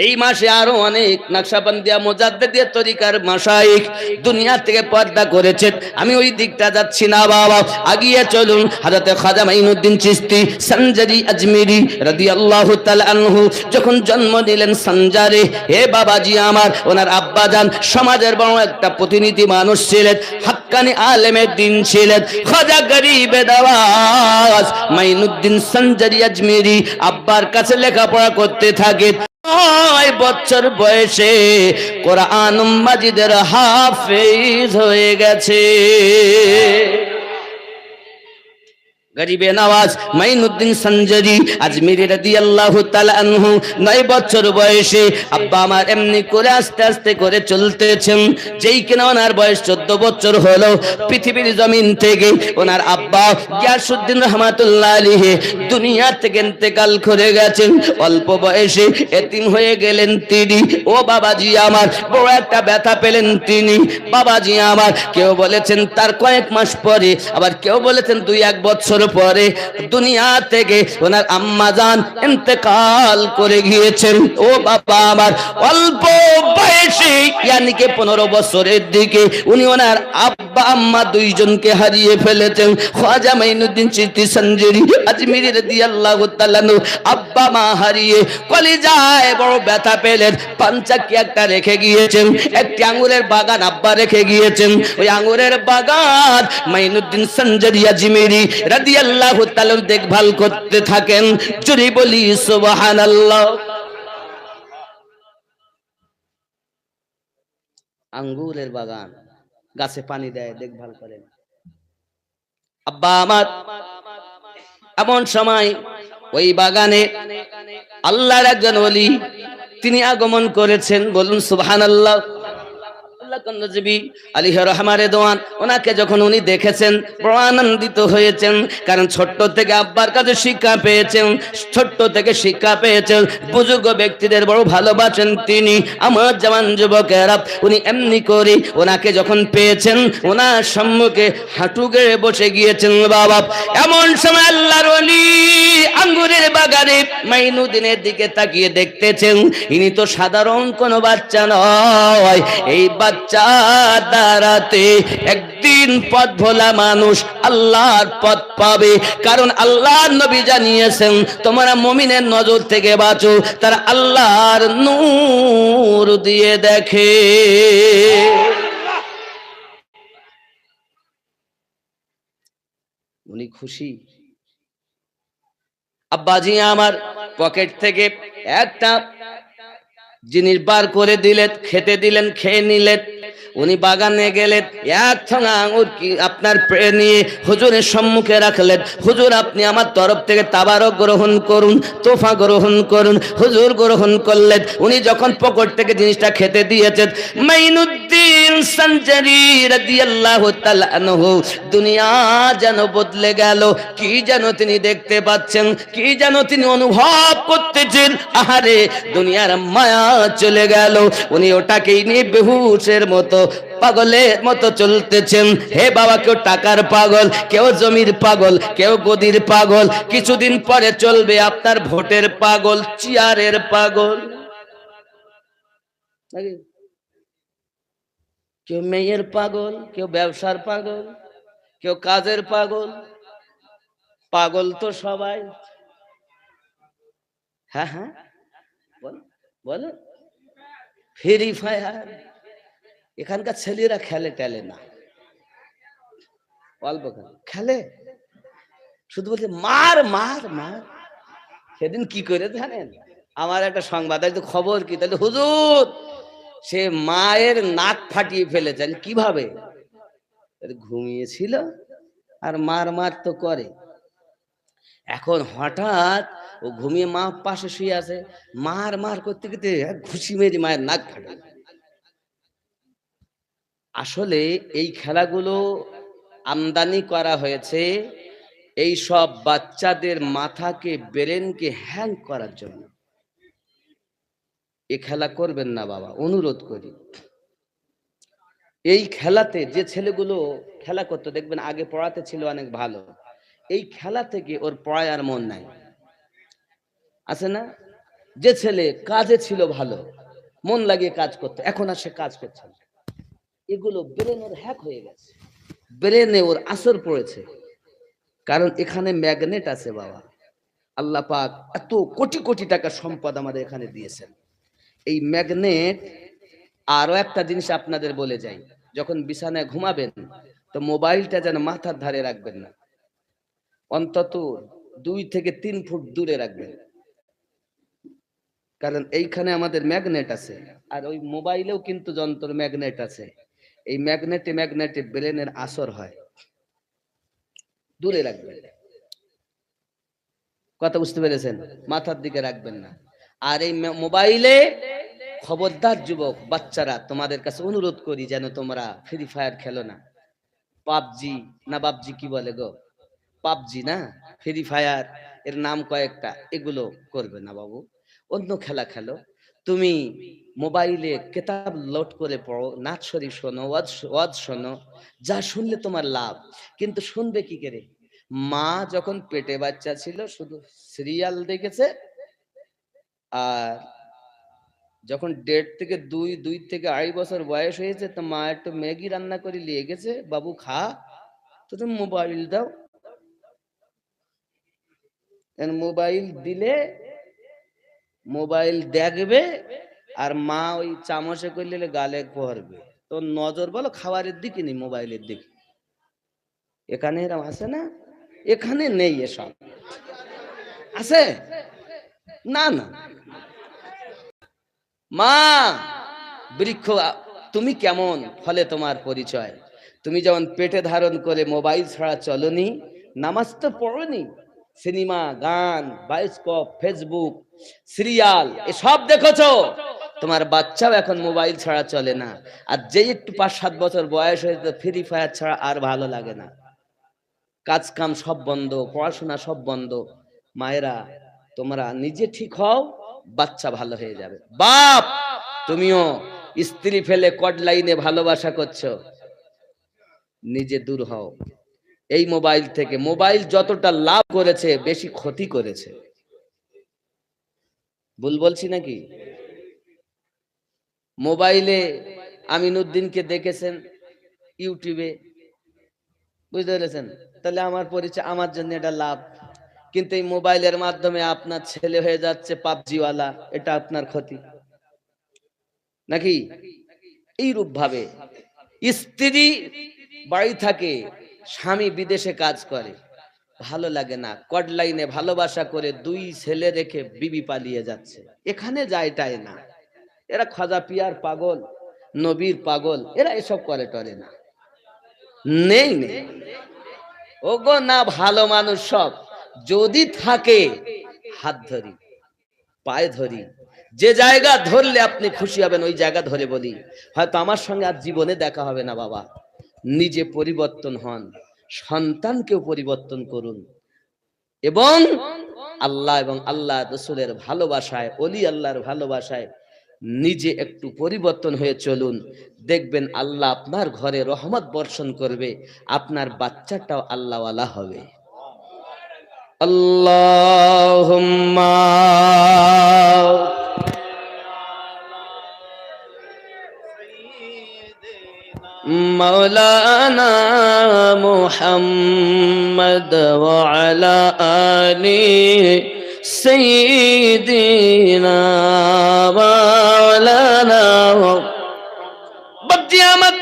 এই মাসে আরো অনেক নকশবন্দিয়া মুজাদ্দিদিয়া তরিকার মাশায়েখ দুনিয়া থেকে পর্দা করেছেন। আমি ওই দিকটা যাচ্ছি না বাবা, আগিয়ে চলুন। হযরত খাজা মাইনুদ্দিন চিশতি সঞ্জারি আজমিরি রাদিয়াল্লাহু তাআলা আনহু যখন জন্ম নিলেন সঞ্জারে, হে বাবাজি আমার, ওনার আব্বা জান সমাজের বড় একটা প্রতিনিধি মানুষ ছিলেন, হাক্কানি আলেমের দিন ছিলেন, খাজা গরিবে নওয়াজ মাইনুদ্দিন সঞ্জারি আজমিরি আব্বার কাছে লেখাপড়া করতে থাকে। 9 বছর বয়সে কোরআন মাজিদের হাফেজ হয়ে গেছে। গরিবে নওয়াজ মাইনুদ্দিন সঞ্জরি আজমিরি রাদিয়াল্লাহু তাআলা আনহু 9 বছর বয়সে আব্বা আমার এমনি করে আস্তে আস্তে করে চলতেছেন। যেই কিনা ওনার বয়স 14 বছর হলো, পৃথিবীর জমিন থেকে ওনার আব্বা গিয়াসউদ্দিন রহমাতুল্লাহ আলাইহি দুনিয়া থেকে ইন্তেকাল করে গেছেন। অল্প বয়সে এতিম হয়ে গেলেন তিনি। ও বাবাজি আমার, বড় একটা ব্যথা পেলেন তিনি। বাবাজি আমার, কেউ বলেছেন তার কয়েক মাস পরে, আবার কেউ বলেছেন 2-1 বছর পরে দুনিয়া থেকে ওনার আম্মা জান ইন্তেকাল করে গিয়েছেন। ও বাবা আমার, অল্প বয়সে ইয়ানি কে 15 বছরের দিকে উনি ওনার আব্বা আম্মা দুইজনকে হারিয়ে ফেলেছেন। খাজা মাইনুদ্দিন চিশতি সঞ্জরি আজমিরি রাদিয়াল্লাহু তাআলা আনহু আব্বা মা হারিয়ে কলিজায় বড় ব্যথা পেলেন। পাঞ্চাকি একটা রেখে গিয়েছেন, একটি আঙ্গুরের বাগান আব্বা রেখে গিয়েছেন। ওই আঙ্গুরের বাগান মাইনুদ্দিন সঞ্জরি আজমিরি রাদিয়াল্লাহু তাআলা দেখভাল করতে থাকেন। জোরে বলি সুবহানাল্লাহ। আঙ্গুরের বাগান, গাছে পানি দেয়, দেখভাল করেন আব্বা আমার। এমন সময় ওই বাগানে আল্লাহর একজন ওলি তিনি আগমন করেছেন, বলুন সুবহানাল্লাহ। ওনাকে যখন উনি দেখেছেন বড় আনন্দিত হয়েছেন, কারণ ছোট্ট থেকে আব্বার কাছে শিক্ষা পেয়েছেন, ছোট্ট থেকে শিক্ষা পেয়েছেন, বুজুর্গ ব্যক্তিদের বড় ভালোবাসেন তিনি। আমার জওয়ান যুবকেরা, উনি এমনি করে ওনাকে যখন পেয়েছেন ওনার সম্মুখে হাঁটু গেড়ে বসে গিয়েছেন বাবা। এমন সময় আল্লাহর ওলি আঙ্গুরের বাগানে মাইনুদ্দিনের দিকে তাকিয়ে দেখতেছেন, ইনি তো সাধারণ কোনো বাচ্চা নয়, এই বাচ্চা দ্বারাতে একদিন পথ ভোলা মানুষ আল্লাহর পথ পাবে। কারণ আল্লাহর নবী জানিয়েছেন, তোমরা মুমিনের নজর থেকে বাঁচো, তারা আল্লাহর নূর দিয়ে দেখে। উনি খুশি। আব্বাজি আমার পকেট থেকে একটা জিনিস বার করে দিলেন, খেতে দিলেন, খেয়ে নিলেন। উনি বাগানে গেলেন, এক ঠোঙা আঙুর কি আপনার পেড়ে নিয়ে হুজুরের সম্মুখে রাখলেন। হুজুর আপনি আমার তরফ থেকে তাবারক গ্রহণ করুন, তোফা গ্রহণ করুন। হুজুর গ্রহণ করলেন। উনি যখন পকেট থেকে জিনিসটা খেতে দিয়েছেন, মাইনুদ্দিন সঞ্জারি রাদিয়াল্লাহু তাআলা আনহু দুনিয়া যেন বদলে গেল। কি যেন তিনি দেখতে পাচ্ছেন, কি যেন তিনি অনুভব করতেছেন, আহারে দুনিয়ার মায়া চলে গেল। উনি ওটাকেই নিয়ে বেহুশের মতো পাগলের মতো চলতেছেন। হে বাবা, কেউ টাকার পাগল, কেউ জমির পাগল, কেউ গদির পাগল, কিছুদিন পরে চলবে আপনার ভোটের পাগল, চেয়ারের পাগল, কেউ মেয়ের পাগল, কেউ ব্যবসার পাগল, কেউ কাজের পাগল। পাগল তো সবাই। হ্যাঁ হ্যাঁ বলো, ফ্রি ফায়ার এখানকার ছেলেরা খেলে টেলে না, অল্প খেলে, শুধু বলছে মার মার মার। সেদিন কি করে জানেন, আমার একটা সংবাদ আছে, খবর কি, তাহলে হুজুর সে মায়ের নাক ফাটিয়ে ফেলেছেন। কিভাবে? ঘুমিয়েছিল আর মার মার তো করে। এখন হঠাৎ ও ঘুমিয়ে মা পাশে শুয়ে আছে, মার মার করতে করতে ঘুষি মেরে মায়ের নাক ফাটে। আসলে এই খেলাগুলো আমদানি করা হয়েছে এই সব বাচ্চাদের মাথাকে, ব্রেনকে হ্যাং করার জন্য। এ খেলা করবেন না বাবা, অনুরোধ করি। এই খেলাতে যে ছেলেগুলো খেলা করতো, দেখবেন আগে পড়াতে ছিল অনেক ভালো, এই খেলা থেকে ওর পড়ায় আর মন নাই, আছে না? যে ছেলে কাজে ছিল ভালো, মন লাগিয়ে কাজ করতো, এখন আর সে কাজ করছে না। এগুলো ব্রেন ওর হ্যাক হয়ে গেছে, ব্রেনে ওর আসর পড়েছে। কারণ এখানে ম্যাগনেট আছে বাবা। আল্লাহ পাক এত কোটি কোটি টাকা সম্পদ আমাদের এখানে দিয়েছেন। এই ম্যাগনেট, আরো একটা জিনিস আপনাদের বলে যাই, যখন বিছানায় ঘুমাবেন তো মোবাইলটা যেন মাথার ধারে রাখবেন না, অন্তত 2 থেকে 3 ফুট দূরে রাখবেন। কারণ এইখানে আমাদের ম্যাগনেট আছে, আর ওই মোবাইলেও কিন্তু যন্ত্র ম্যাগনেট আছে। এই ম্যাগনেটে ব্রেনের আসর হয়, দূরে রাখবেন। কথা বুঝতে পেরেছেন? মাথার দিকে রাখবেন না। আর এই মোবাইলে, খবরদার যুবক বাচ্চারা, তোমাদের কাছে অনুরোধ করি যেন তোমরা ফ্রি ফায়ার খেলো না। পাবজি না বাবজি কি বলে গো, পাবজি না, ফ্রি ফায়ার এর নাম কয়েকটা, এগুলো করবে না বাবু। অন্য খেলা খেলো। তুমি মোবাইলে কিতাব লোড করে পড়ো, নাচ শরীফ শোনো, ওয়াজ শোনো, যা শুনলে তোমার লাভ। কিন্তু শুনবে কি করে? মা যখন পেটে বাচ্চা ছিল শুধু সিরিয়াল দেখেছে, আর যখন 1.5 থেকে 2 থেকে 2.5 বছর বয়স হয়েছে, তো মা একটু ম্যাগি রান্না করে নিয়ে গেছে, বাবু খা, তো তুমি মোবাইল দাও। মোবাইল দিলে মোবাইল দেখবে, আর মা ওই চামচে করলে গালে পড়বে। তো নজর বলো খাবারের দিকে নেই, মোবাইলের দিকে। এখানে এরকম আছে না? এখানে নেই এসব, আছে না? না মা বৃক্ষ, তুমি কেমন, ফলে তোমার পরিচয়। তুমি যেমন পেটে ধারণ করে মোবাইল ছাড়া চলনি, নামাজ তো পড়নি, সিনেমা, গান, বায়োস্কোপ, ফেসবুক, সিরিয়াল এসব দেখেছো, তোমার বাচ্চাও এখন মোবাইল ছাড়া চলে না। আর যেই একটু 5-7 বছর বয়স হয়েছে, ফ্রি ফায়ার ছাড়া আর ভালো লাগে না। কাজ কাম সব বন্ধ, পড়াশোনা সব বন্ধ। মায়েরা, তোমরা নিজে ঠিক হও, বাচ্চা ভালো হয়ে যাবে। বাপ, তুমিও স্ত্রী ফেলে কড লাইনে ভালোবাসা করছো, নিজে দূর হও এই মোবাইল থেকে। মোবাইল যতটা লাভ করেছে বেশি ক্ষতি করেছে। ভুল বলছি নাকি? মোবাইলে আমিনুদ্দিনকে দেখেছেন ইউটিউবে, বুঝতে পেরেছেন? তাহলে আমার পরিচয়, আমার জন্য এটা লাভ। কিন্তু এই মোবাইলের মাধ্যমে আপনার ছেলে হয়ে যাচ্ছে পাবজিওয়ালা, এটা আপনার ক্ষতি নাকি? এইরূপ ভাবে স্ত্রী বাড়ি থাকে, স্বামী বিদেশে কাজ করে, ভালো লাগে না, কড লাইনে ভালোবাসা করে 2 ছেলে রেখে বিবি পালিয়ে যাচ্ছে, এখানে যায় টায় না। এরা খাজা পিয়ার পাগল, নবীর পাগল, এরা এসব করে টরে না। নেই নেই ওগো না, ভালো মানুষ সব। যদি থাকে হাত ধরি, পায়ে ধরি, যে জায়গা ধরলে আপনি খুশি হবেন ওই জায়গা ধরে বলি, হয়তো আমার সঙ্গে আর জীবনে দেখা হবে না বাবা। নিজে পরিবর্তন হন, সন্তানকেও পরিবর্তন করুন, এবং আল্লাহ এবং আল্লাহ রাসূলের ভালোবাসায়, ওলি আল্লাহর ভালোবাসায় নিজে একটু পরিবর্তন হয়ে চলুন। দেখবেন আল্লাহ আপনার ঘরে রহমত বর্ষণ করবে, আপনার বাচ্চাটাও আল্লাহওয়ালা হবে। আল্লাহুম্মা মাওলানা মুহাম্মদ ওয়া আলা আলি সাইয়্যিদিনা মাওলানা বদিয়ামত।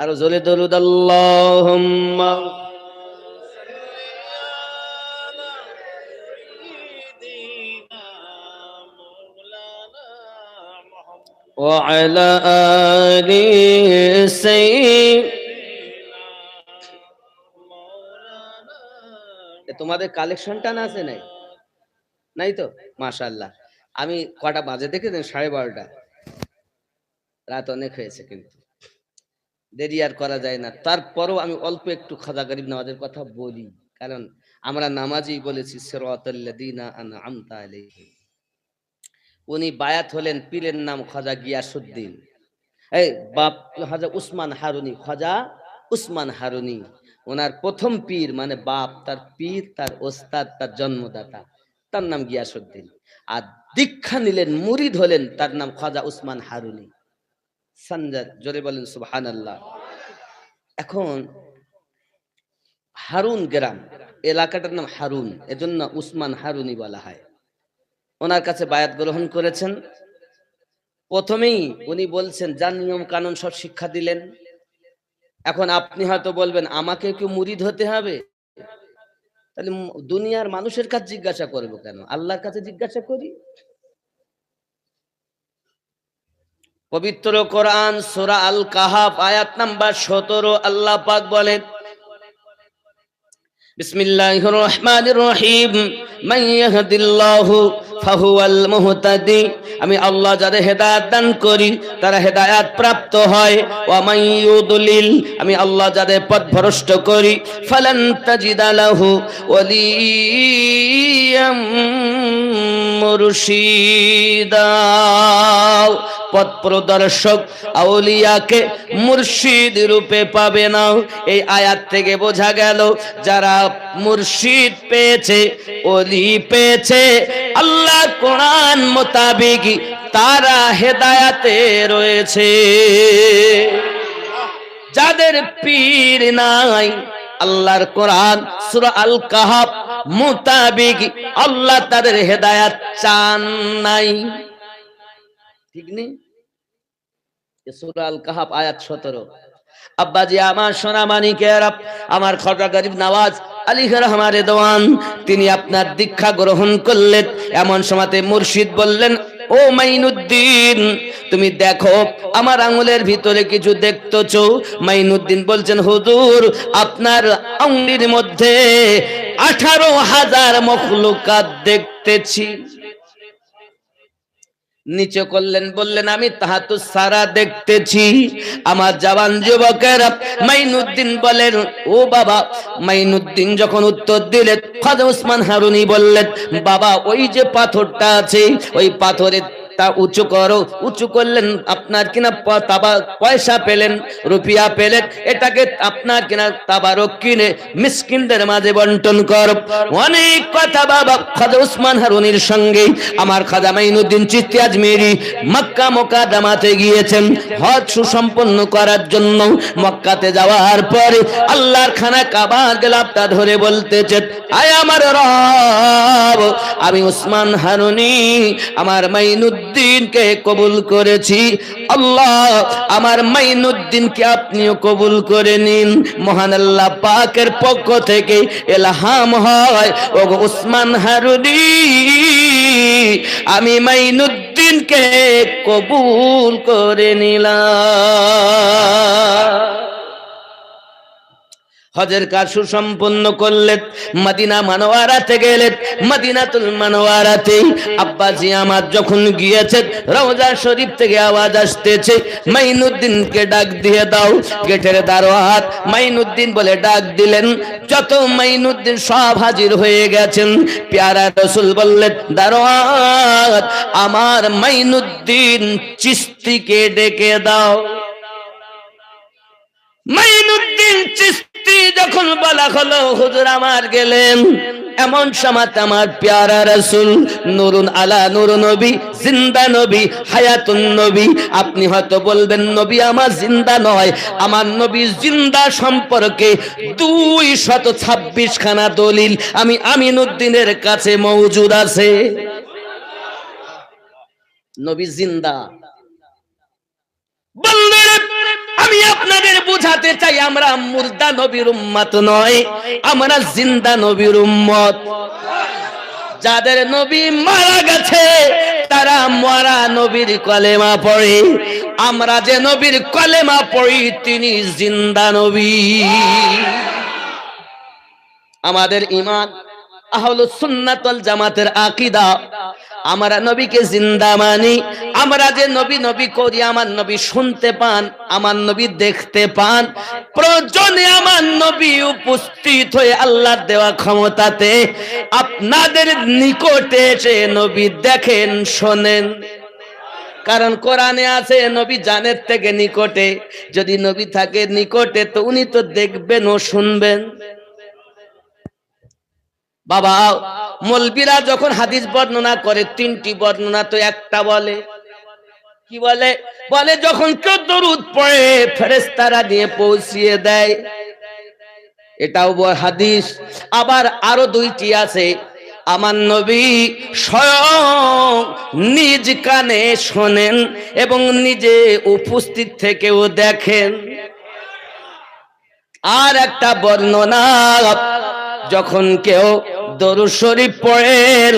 আর জোরে দরুদ আল্লাহুম্মা وعلى آل سيدنا। তোমাদের কালেকশনটা না আছে নাই? নাই তো, মাশাআল্লাহ। আমি কটা বাজে দেখেছেন? 12:30। রাত অনেক হয়েছে, কিন্তু দেরি আর করা যায় না। তারপরও আমি অল্প একটু খাজা গরিব নওয়াজের কথা বলি, কারণ আমরা নামাজেই বলেছি সিরাতাল্লাযীনা আনআমতা আলাইহিম। উনি বায়াত হলেন, পীরের নাম খাজা গিয়াসউদ্দিন, এই বাপ খাজা উসমান হারুনি, খাজা উসমান হারুনি ওনার প্রথম পীর, মানে বাপ, তার পীর, তার ওস্তাদ, তার জন্মদাতা, তার নাম গিয়াসউদ্দিন। আর দীক্ষা নিলেন, মুরিদ হলেন, তার নাম খাজা উসমান হারুনি। সঞ্জাদ, জোরে বলেন সুবহানাল্লাহ। এখন হারুন গ্রাম, এলাকাটার নাম হারুন, এজন্য উসমান হারুনি বলা হয়। ওনার কাছে বায়াত গ্রহণ করেছেন। প্রথমেই উনি বলছেন, যার নিয়ম কানুন সব শিক্ষা দিলেন। এখন আপনি হয়তো বলবেন, আমাকে কি মুরিদ হতে হবে? তাহলে দুনিয়ার মানুষের কাছে জিজ্ঞাসা করবো কেন, আল্লাহর কাছে জিজ্ঞাসা করি। পবিত্র কোরআন সূরা আল কাহাফ আয়াত নাম্বার 17 আল্লাহ পাক বলেন, বিসমিল্লাহির রহমানির রহিম, মান ইয়াহদিল্লাহু ফাহুয়াল মুহতাদি। আমি আল্লাহ যাদের হেদায়েত দান করি তারা হেদায়েত প্রাপ্ত হয়। ওয়া মান ইউদলিল, আমি আল্লাহ যাদের পথভ্রষ্ট করি, ফালান তাজিদা লাহু ওয়ালিয়াম মুরশিদা। পথ প্রদর্শক আউলিয়াকে মুর্শিদ রূপে পাবে না। এই আয়াত থেকে বোঝা গেল, যারা মুর্শিদ পেয়েছে, ওলি পেয়েছে আল্লাহ কোরআন মোতাবেক, তারা হেদায়েতে রয়েছে। যাদের পীর নাই, আল্লাহর কোরআন সূরা আল কাহাফ মোতাবেক আল্লাহ তাদের হেদায়েত চান নাই। ঠিক নেই? সূরা আল কাহাফ আয়াত 17। আব্বাজি আমার সোনা মানিকেরা, আমার খাজা গরিব নওয়াজ আলী রহমান রেদওয়ান, তিনি আপনার দীক্ষা গ্রহণ করলেন। এমন সময়তে মুর্শিদ বললেন, ও মাইনুদ্দিন, তুমি দেখো আমার আঙ্গুলের ভিতরে কিছু দেখতেছো। মাইনুদ্দিন বলছেন, হুজুর, আপনার আঙ্গুলের মধ্যে 18,000 মখলুকাত দেখতেছি। নিচে করলেন, বললেন আমি তাহাতুস সারা দেখতেছি। আমার জওয়ান যুবকেরা মাইনুদ্দিন বলেন, ও বাবা। মাইনুদ্দিন যখন উত্তর দিলেন, খাজা ওসমান হারুনি বললেন, বাবা ওই যে পাথরটা আছে, ওই পাথরের তা উঁচু করো। উঁচু করলেন, আপনার কিনা পয়সা পেলেন, রুপিয়া পেলেন, এটাকে আপনার কিনা তাবারক কিনে মিসকিনদের মাঝে বন্টন করো। অনেক কথা বাবা খাজা ওসমান হারুনির সঙ্গে আমার খাজা মাইনুদ্দিন চিশতি আজমিরি মক্কা মুকাদ্দামাতে গিয়েছেন হজ সুসম্পন্ন করার জন্য। মক্কাতে যাওয়ার পরে আল্লাহর খানা কাবার গেলাপটা ধরে বলতেছেন, আয় আমার রব, আমি ওসমান হারুনি আমার মাইনুদ্দিনকে কবুল করেছি। আল্লাহ আমার মাইনুদ্দিনকে আপনিও কবুল করে নিন। মহান আল্লাহ পাকের পক্ষ থেকে ইলহাম হয়, ও ওসমান হারুনি আমি মাইনুদ্দিনকে কবুল করে নিলাম। হজের কাজ সুসম্পন্ন করলেন, মদিনা মানওয়ারাতে গেলেন। মদিনাতুল মানওয়ারাতে আব্বাজি আমার যখন গিয়েছেন, রওজা শরীফ থেকে আওয়াজ আসতেছে, মাইনুদ্দিনকে ডাক দিয়ে দাও। গেটের দারোয়াত মাইনুদ্দিন বলে ডাক দিলেন। যত মাইনুদ্দিন সব হাজির হয়ে গেছেন। পেয়ারা রাসূল বললেন, দারোয়াত আমার মাইনুদ্দিন চিশতিকে ডেকে দাও। মাইনুদ্দিন চিশতি যখন বলা হলো, হুজুর আমার গেলেন। এমন সময় আমার পেয়ারা রাসূল নূরুন আলা নূর নবী, জিন্দা নবী, হায়াতুন নবী। আপনি হয়তো বলবেন নবী আমার জিন্দা নয়, আমার নবী জিন্দা সম্পর্কে 226 খানা দলিল আমি আমিনুদ্দিনের কাছে মওজুদ আছে। নবী জিন্দা। আমি আপনাদের বুঝাতে চাই, আমরা মুর্দা নবীর উম্মত নয়, আমরা জিন্দা নবীর উম্মত। যাদের নবী মারা গেছে তারা মরা নবীর কলেমা পড়ে। আমরা যে নবীর কলেমা পড়ি তিনি জিন্দা নবী। আমাদের ঈমান আহলুস সুন্নাত ওয়াল জামাতের আকীদা, আমরা নবীকে জিন্দা মানি। আমরা যে নবী নবী করি, আমার নবী শুনতে পান, আমার নবী দেখতে পান। প্রয়োজনে আমার নবী উপস্থিত হয়ে আল্লাহর দেওয়া ক্ষমতাতে আপনাদের নিকটে এসে নবী দেখেন, শোনেন। কারণ কোরআনে আছে নবী জানের থেকে নিকটে। যদি নবী থাকে নিকটে তো উনি তো দেখবেন ও শুনবেন। বাবা মৌলবীরা যখন হাদিস বর্ণনা করে, 3টি বর্ণনা তো একটা বলে। কি বলে? বলে যখন কেউ দরুদ পড়ে ফেরেশতারা নিয়ে পৌঁছিয়ে দেয়, এটাও হাদিস। আবার আরো 2টি আছে, আমার নবী স্বয়ং নিজ কানে শোনেন এবং নিজে উপস্থিত থেকেও দেখেন। আর একটা বর্ণনা, যখন কেউ দরুদ শরীফ পড়েন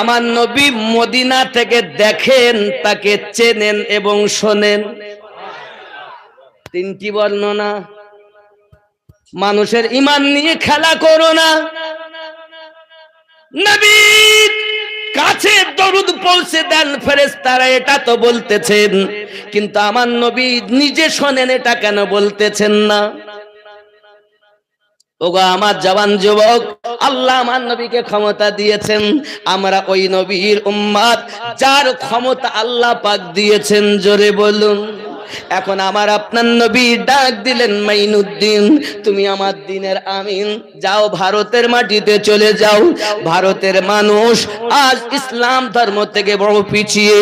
আমার নবী মদিনা থেকে দেখেন, তাকে চেনেন এবং শোনেন। 3টি বর্ণনা। মানুষের ঈমান নিয়ে খেলা করো না। নবীর কাছে দরুদ পৌঁছে দেন ফেরেশতারা, এটা তো বলতেছেন, কিন্তু আমার নবী নিজে শোনেন, এটা কেন বলতেছেন না? ওগো আমার জওয়ান যুবক, আল্লাহ আমার নবীকে ক্ষমতা দিয়েছেন। আমরা ওই নবীর উম্মত যার ক্ষমতা আল্লাহ পাক দিয়েছেন, জোরে বলুন। এখন আমার আপনার নবী ডাক দিলেন, মাইনুদ্দিন তুমি আমার দিনের আমিন, যাও ভারতের মাটিতে চলে যাও। ভারতের মানুষ আজ ইসলাম ধর্ম থেকে বড় পিছিয়ে,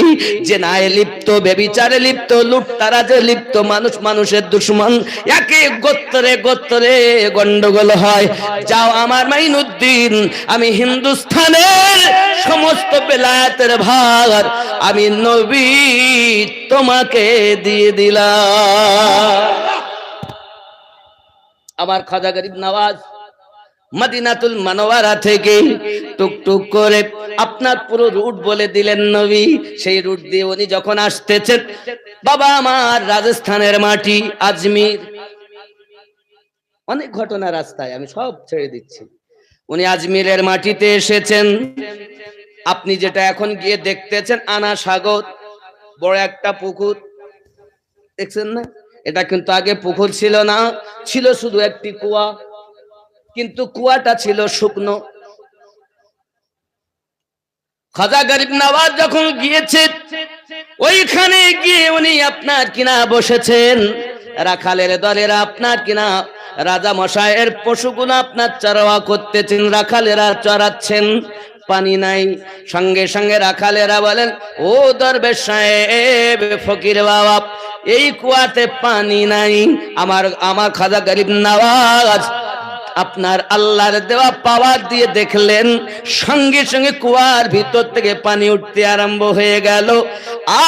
জেনায় লিপ্ত, ব্যভিচারে লিপ্ত, লুটতারাজে লিপ্ত, মানুষ মানুষের দুশমন, একে গোত্রে গোত্রে গন্ডগোল হয়। যাও আমার মাইনুদ্দিন, আমি হিন্দুস্তানের সমস্ত বেলায়েতের ভার আমি নবী তোমাকে দিয়ে দিলাম। আমার খাজা গরিব নওয়াজ মদিনাতুল মানওয়ারা থেকে টুকটুক করে আপনার পুরো রুট বলে দিলেন নবী। সেই রুট দিয়ে উনি যখন আসতেছেন, বাবা আমার রাজস্থানের মাটি, আজমির, অনেক ঘটনা রাস্তায়, আমি সব ছেড়ে দিচ্ছি। উনি আজমিরের মাটিতে এসেছেন। আপনি যেটা এখন গিয়ে দেখতেছেন আনা সাগর, বড় একটা পুকুর দেখছেন না, এটা কিন্তু আগে পুকুর ছিল না, ছিল শুধু একটি কুয়া, কিন্তু কুয়াটা ছিল শুকনো। খাজা গরিব নওয়াজ যখন গিয়েছে ওইখানে গিয়ে উনি আপনার কিনা বসেছেন, রাখালের দলেরা আপনার কিনা রাজা মশাইয়ের পশুগুলো আপনার চড়াওয়া করতেছেন, রাখালেরা চড়াচ্ছেন, পানি নাই। সঙ্গে সঙ্গে রাখালেরা বলেন, ও দরবেশ সাহেব, ফকির বাবা, এই কুয়াতে পানি নাই। আমার খাজা গরিব নওয়াজ আপনার আল্লাহর দেওয়া পাওয়ার দিয়ে দেখলেন, সঙ্গে সঙ্গে কুয়ার ভিতর থেকে পানি উঠতে আরম্ভ হয়ে গেল।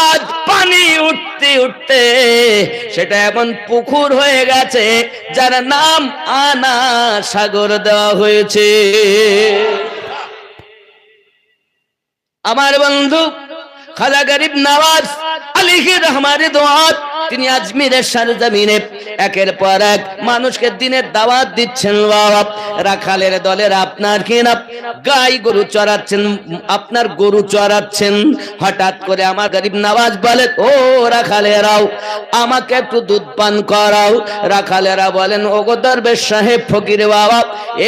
আজ পানি উঠতে উঠতে সেটা এমন পুকুর হয়ে গেছে যার নাম আনা সাগর দেওয়া হয়েছে। আমার বন্ধু খাজা গরিব নওয়াজ আলাইহির রহমানের দোয়াত, তিনি আজমিরের সরজমিনে একের পর এক মানুষকে দিনের দাওয়াত দিচ্ছেন। বাবা, রাখালের দলের আপনার কিনা গাই গরু চড়াচ্ছেন, আপনার গরু চড়াচ্ছেন। হঠাৎ করে আমার গরিব নওয়াজ বলে, ও রাখালেরাও, আমাকে একটু দুধ পান করাও। রাখালেরা বলেন, ও গো দরবেশ সাহেব, ফকির বাবা,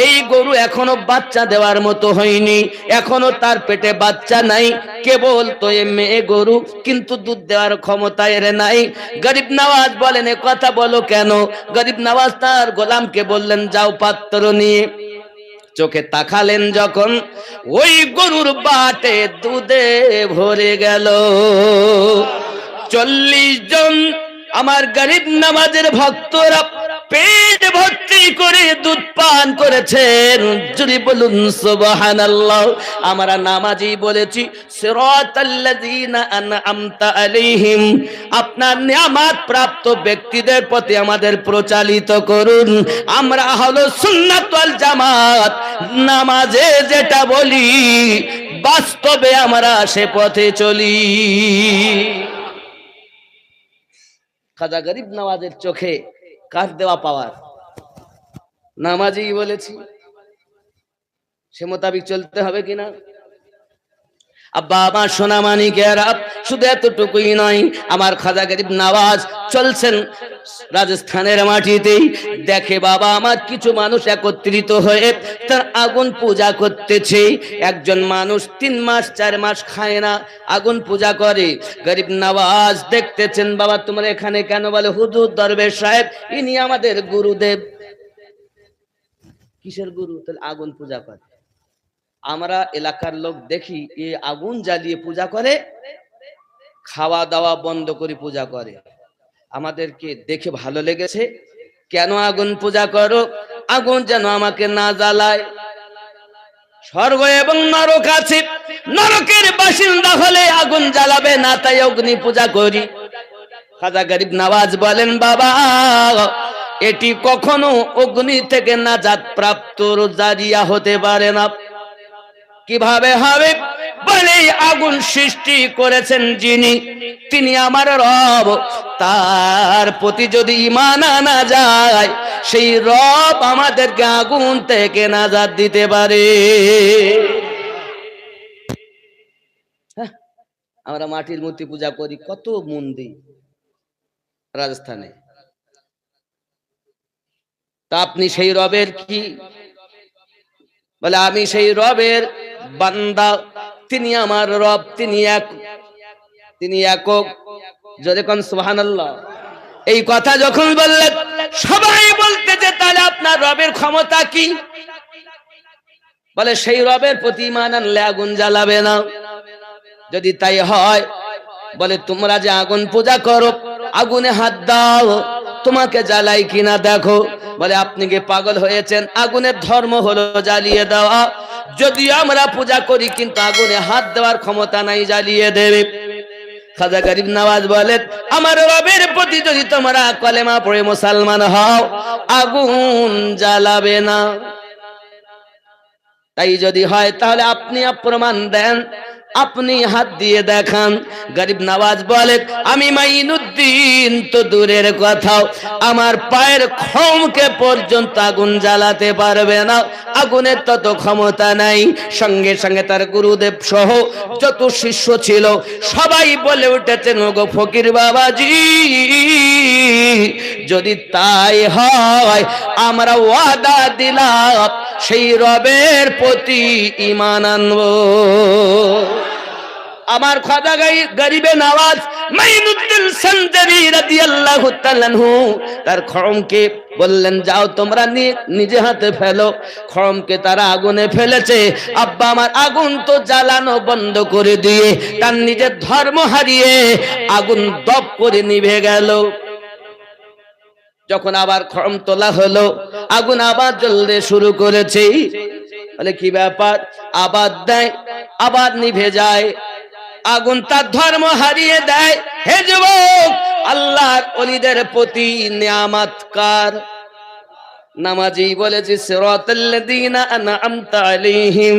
এই গরু এখনো বাচ্চা দেওয়ার মতো হয়নি, এখনো তার পেটে বাচ্চা নাই, কেবল তো এ মেয়ে গরু, কিন্তু দুধ দেওয়ার ক্ষমতা এর নাই। গরিব নওয়াজ বলেন, এ কথা বলো কেন? গরিব নওয়াজ তার গোলামকে বললেন, যাও পাত্র নিয়ে। চোখে তাকালেন যখন, ওই গরুর বাটে দুধে ভরে গেল। 40 জন আমার গরিব নওয়াজের ভক্তরা পেট ভর্তি করে দুধ পান করেছেন। যদি বলুন সুবহানাল্লাহ। আমরা নামাজি বলেছি, সিরাতাল্লাযীনা আনআমতা আলাইহিম, আপনার নিয়ামত প্রাপ্ত ব্যক্তিদের প্রতি আমাদের প্রচালিত করুন। আমরা হলো সুন্নাত ওয়াল জামাত, নামাজে যেটা বলি বাস্তবে আমরা সে পথে চলি। খাজা গরিব নওয়াজের চোখে কার দেওয়া পাওয়ার? নামাজি বলেছি, সে মোতাবিক চলতে হবে কিনা? আব্বা আমার সোনা মানিকেরা, শুধু এতটুকুই নয়, আমার খাজা গরিব নওয়াজ চলছেন রাজস্থানের মাটিতেই, দেখে বাবা আমার কিছু মানুষ একত্রিত হয়ে তার আগুন পূজা করতেছে। একজন মানুষ 3 মাস 4 মাস খায় না, আগুন পূজা করে। গরিব নওয়াজ দেখতেছেন, বাবা তোমরা এখানে কেন? বলে, হুজুর দরবেশ সাহেব, ইনি আমাদের গুরুদেব। কিসের গুরু? তাহলে আগুন পূজা করে। আমরা এলাকার লোক দেখি এই আগুন জ্বালিয়ে পূজা করে, খাওয়া দাওয়া বন্ধ করে পূজা করে। আমাদেরকে দেখে ভালো লেগেছে, কেন আগুন পূজা করো? আগুন যেন আমাকে না জ্বালায়। স্বর্গ এবং নরক আছে, নরকের বাসিন্দা হলে আগুন জ্বালাবে না, তাই অগ্নি পূজা করি। খাজা গরিব নওয়াজ বলেন, বাবা এটি কখনো অগ্নি থেকে নাজাত প্রাপ্ত জারিয়া হতে পারে না। কিভাবে হবে? বলে, আগুন সৃষ্টি করেছেন যিনি, তিনি আমার রব, তার প্রতি যদি ঈমান আনা যায়, সেই রব আমাদেরকে আগুন থেকে নাজাত দিতে পারে। আমরা মাটির মূর্তি পূজা করি, কত মন দিই রাজস্থানে। তা আপনি সেই রবের কি? বলে, আমি সেই রবের বান্দা, তিনি আমার রব, তিনি একক। যদি কোন সুবহানাল্লাহ। এই কথা যখন বললেন, সবাই বলতেছে, তাহলে আপনার রবের ক্ষমতা কি? বলে, সেই রবের প্রতি ঈমান আনলে আগুন জ্বালাবে না। যদি তাই হয়, বলে, তোমরা যে আগুন পূজা করো, আগুনে হাত দাও, তোমাকে জ্বালাই কিনা দেখো। বলে, আপনি কি পাগল হয়েছেন? আগুনের ধর্ম হলো জ্বালিয়ে দেওয়া। যদিও আমরা পূজা করি, কিন্তু আগুনে হাত দেওয়ার ক্ষমতা নাই, জ্বালিয়ে দেবে। খাজা গরিব নওয়াজ বলেন, আমার রবের প্রতি যদি তোমরা কলেমা পড়ে মুসলমান হও, আগুন জ্বালাবে না। তাই যদি হয়, তাহলে আপনি প্রমাণ দেন, আপনি হাত দিয়ে দেখান। গরিব নওয়াজ বলে, আমি মাইনুদ্দিন দিন তো দূরের কথাও আমার পায়ের খমকে পর্যন্ত আগুন জ্বালাতে পারবে না, আগুনের তত ক্ষমতা নাই। সঙ্গে সঙ্গে তার গুরুদেব সহ যত শিষ্য ছিল সবাই বলে উঠেছেন, ওগো ফকির বাবাজি, যদি তাই হয় আমরা ওয়াদা দিলাম সেই রবের প্রতি ঈমান আনবো। আমার খাজা গরিবে নওয়াজ মাইনুদ্দিন সঞ্জরি রাদিয়াল্লাহু তাআলা আনহু তার খড়মকে বললেন, যাও তোমরা নিজে হাতে ফেলো। খড়মকে তারা আগুনে ফেলেছে। আব্বা আমার আগুন তো জ্বালানো বন্ধ করে দিয়ে তার নিজের ধর্ম হারিয়ে আগুন দপ করে নিভে গেল। যখন আবার খড়ম তোলা হলো, আগুন আবার জ্বলতে শুরু করেছে। বলে কি ব্যাপার? আবার দেয়, আবার নিভে যায়। আগুন তার ধর্ম হারিয়ে দেয়। হে যুবক, আল্লাহর ওলিদের প্রতি নিয়ামত কার? নামাজি বলেছে, সিরাতাল্লাযীনা আনআমতা আলাইহিম,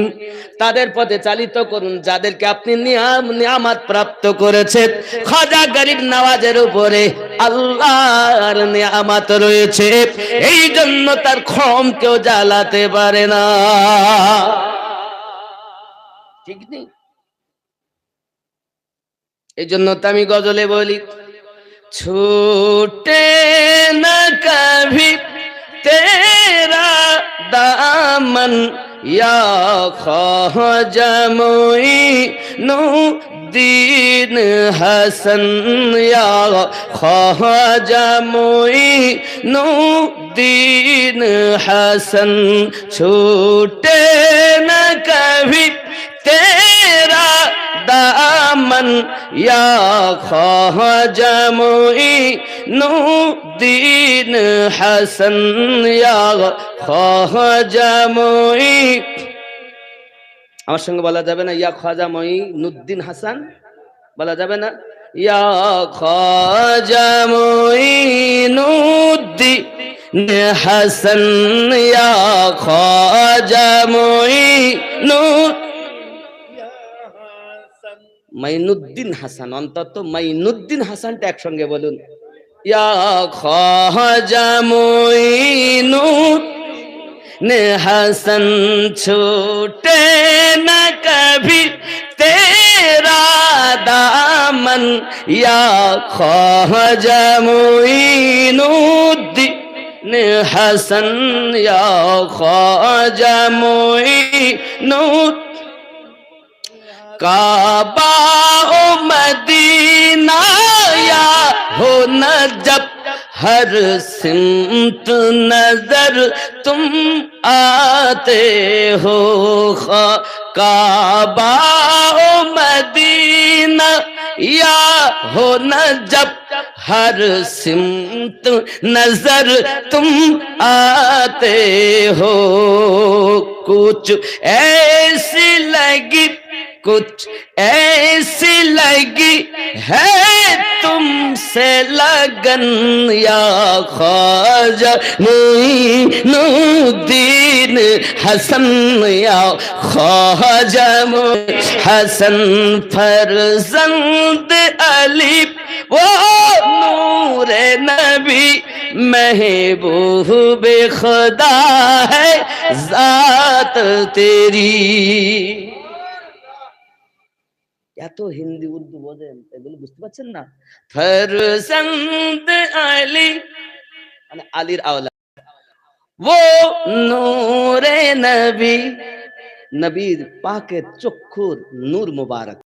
তাদের পথে চালিত করুন যাদেরকে আপনি নিয়ামত প্রাপ্ত করেছেন। খাজা গরিব নওয়াজের উপরে আল্লাহর নিয়ামত রয়েছে, এই জন্য তার খম কেউ জ্বালাতে পারে না। ঠিক নেই? এই জন্য তো আমি গজলে বলি, ছুটে না কভি তেরা দামন ইয়া খাজা মুঈনুদ্দিন হাসান, ইয়া খাজা মুঈনুদ্দিন হাসান, ছুটে না কভি তেরা দামন ইয়া খাজা মুঈনুদ্দিন হাসান, ইয়া খাজা আমার সঙ্গে বলা যাবে না? ইয়া খাজা মুঈনুদ্দিন হাসান বলা যাবে না? ইয়া খাজা মুঈনুদ্দিন হাসান, ইয়া খাজা মাইনুদ্দিন হাসান, অন্তত মাইনুদ্দিন হাসানটা একসঙ্গে বলুন। ইয়া খাজা মুঈনুদ্দিন হাসান, ছুটে না কভি তেরা দামন ইয়া খাজা মুঈনুদ্দিন হাসান, ইয়া খাজা মুঈনুদ্দিন। काबा ओ मदीना या हो नजब, हर सिमत नजर तुम आते हो। काबा ओ मदीना या हो नजब, हर सिमत नजर तुम आते हो। कुछ ऐसी लगी, कुछ ऐसी लगी है तुमसे लगन, या ख्वाजा मुईनुद्दीन हसन, या ख्वाजा हसन फरजंद अली वो नूरे नबी महबूब खुदा है जात तेरी। এত হিন্দি উর্দু বোঝেন, এগুলো বুঝতে পারছেন না? ফরজন্দ আলী মানে আলীর আওলাদ, वो নূরে নবী, নবীর পাকের চক্ষুর নূর মুবারক।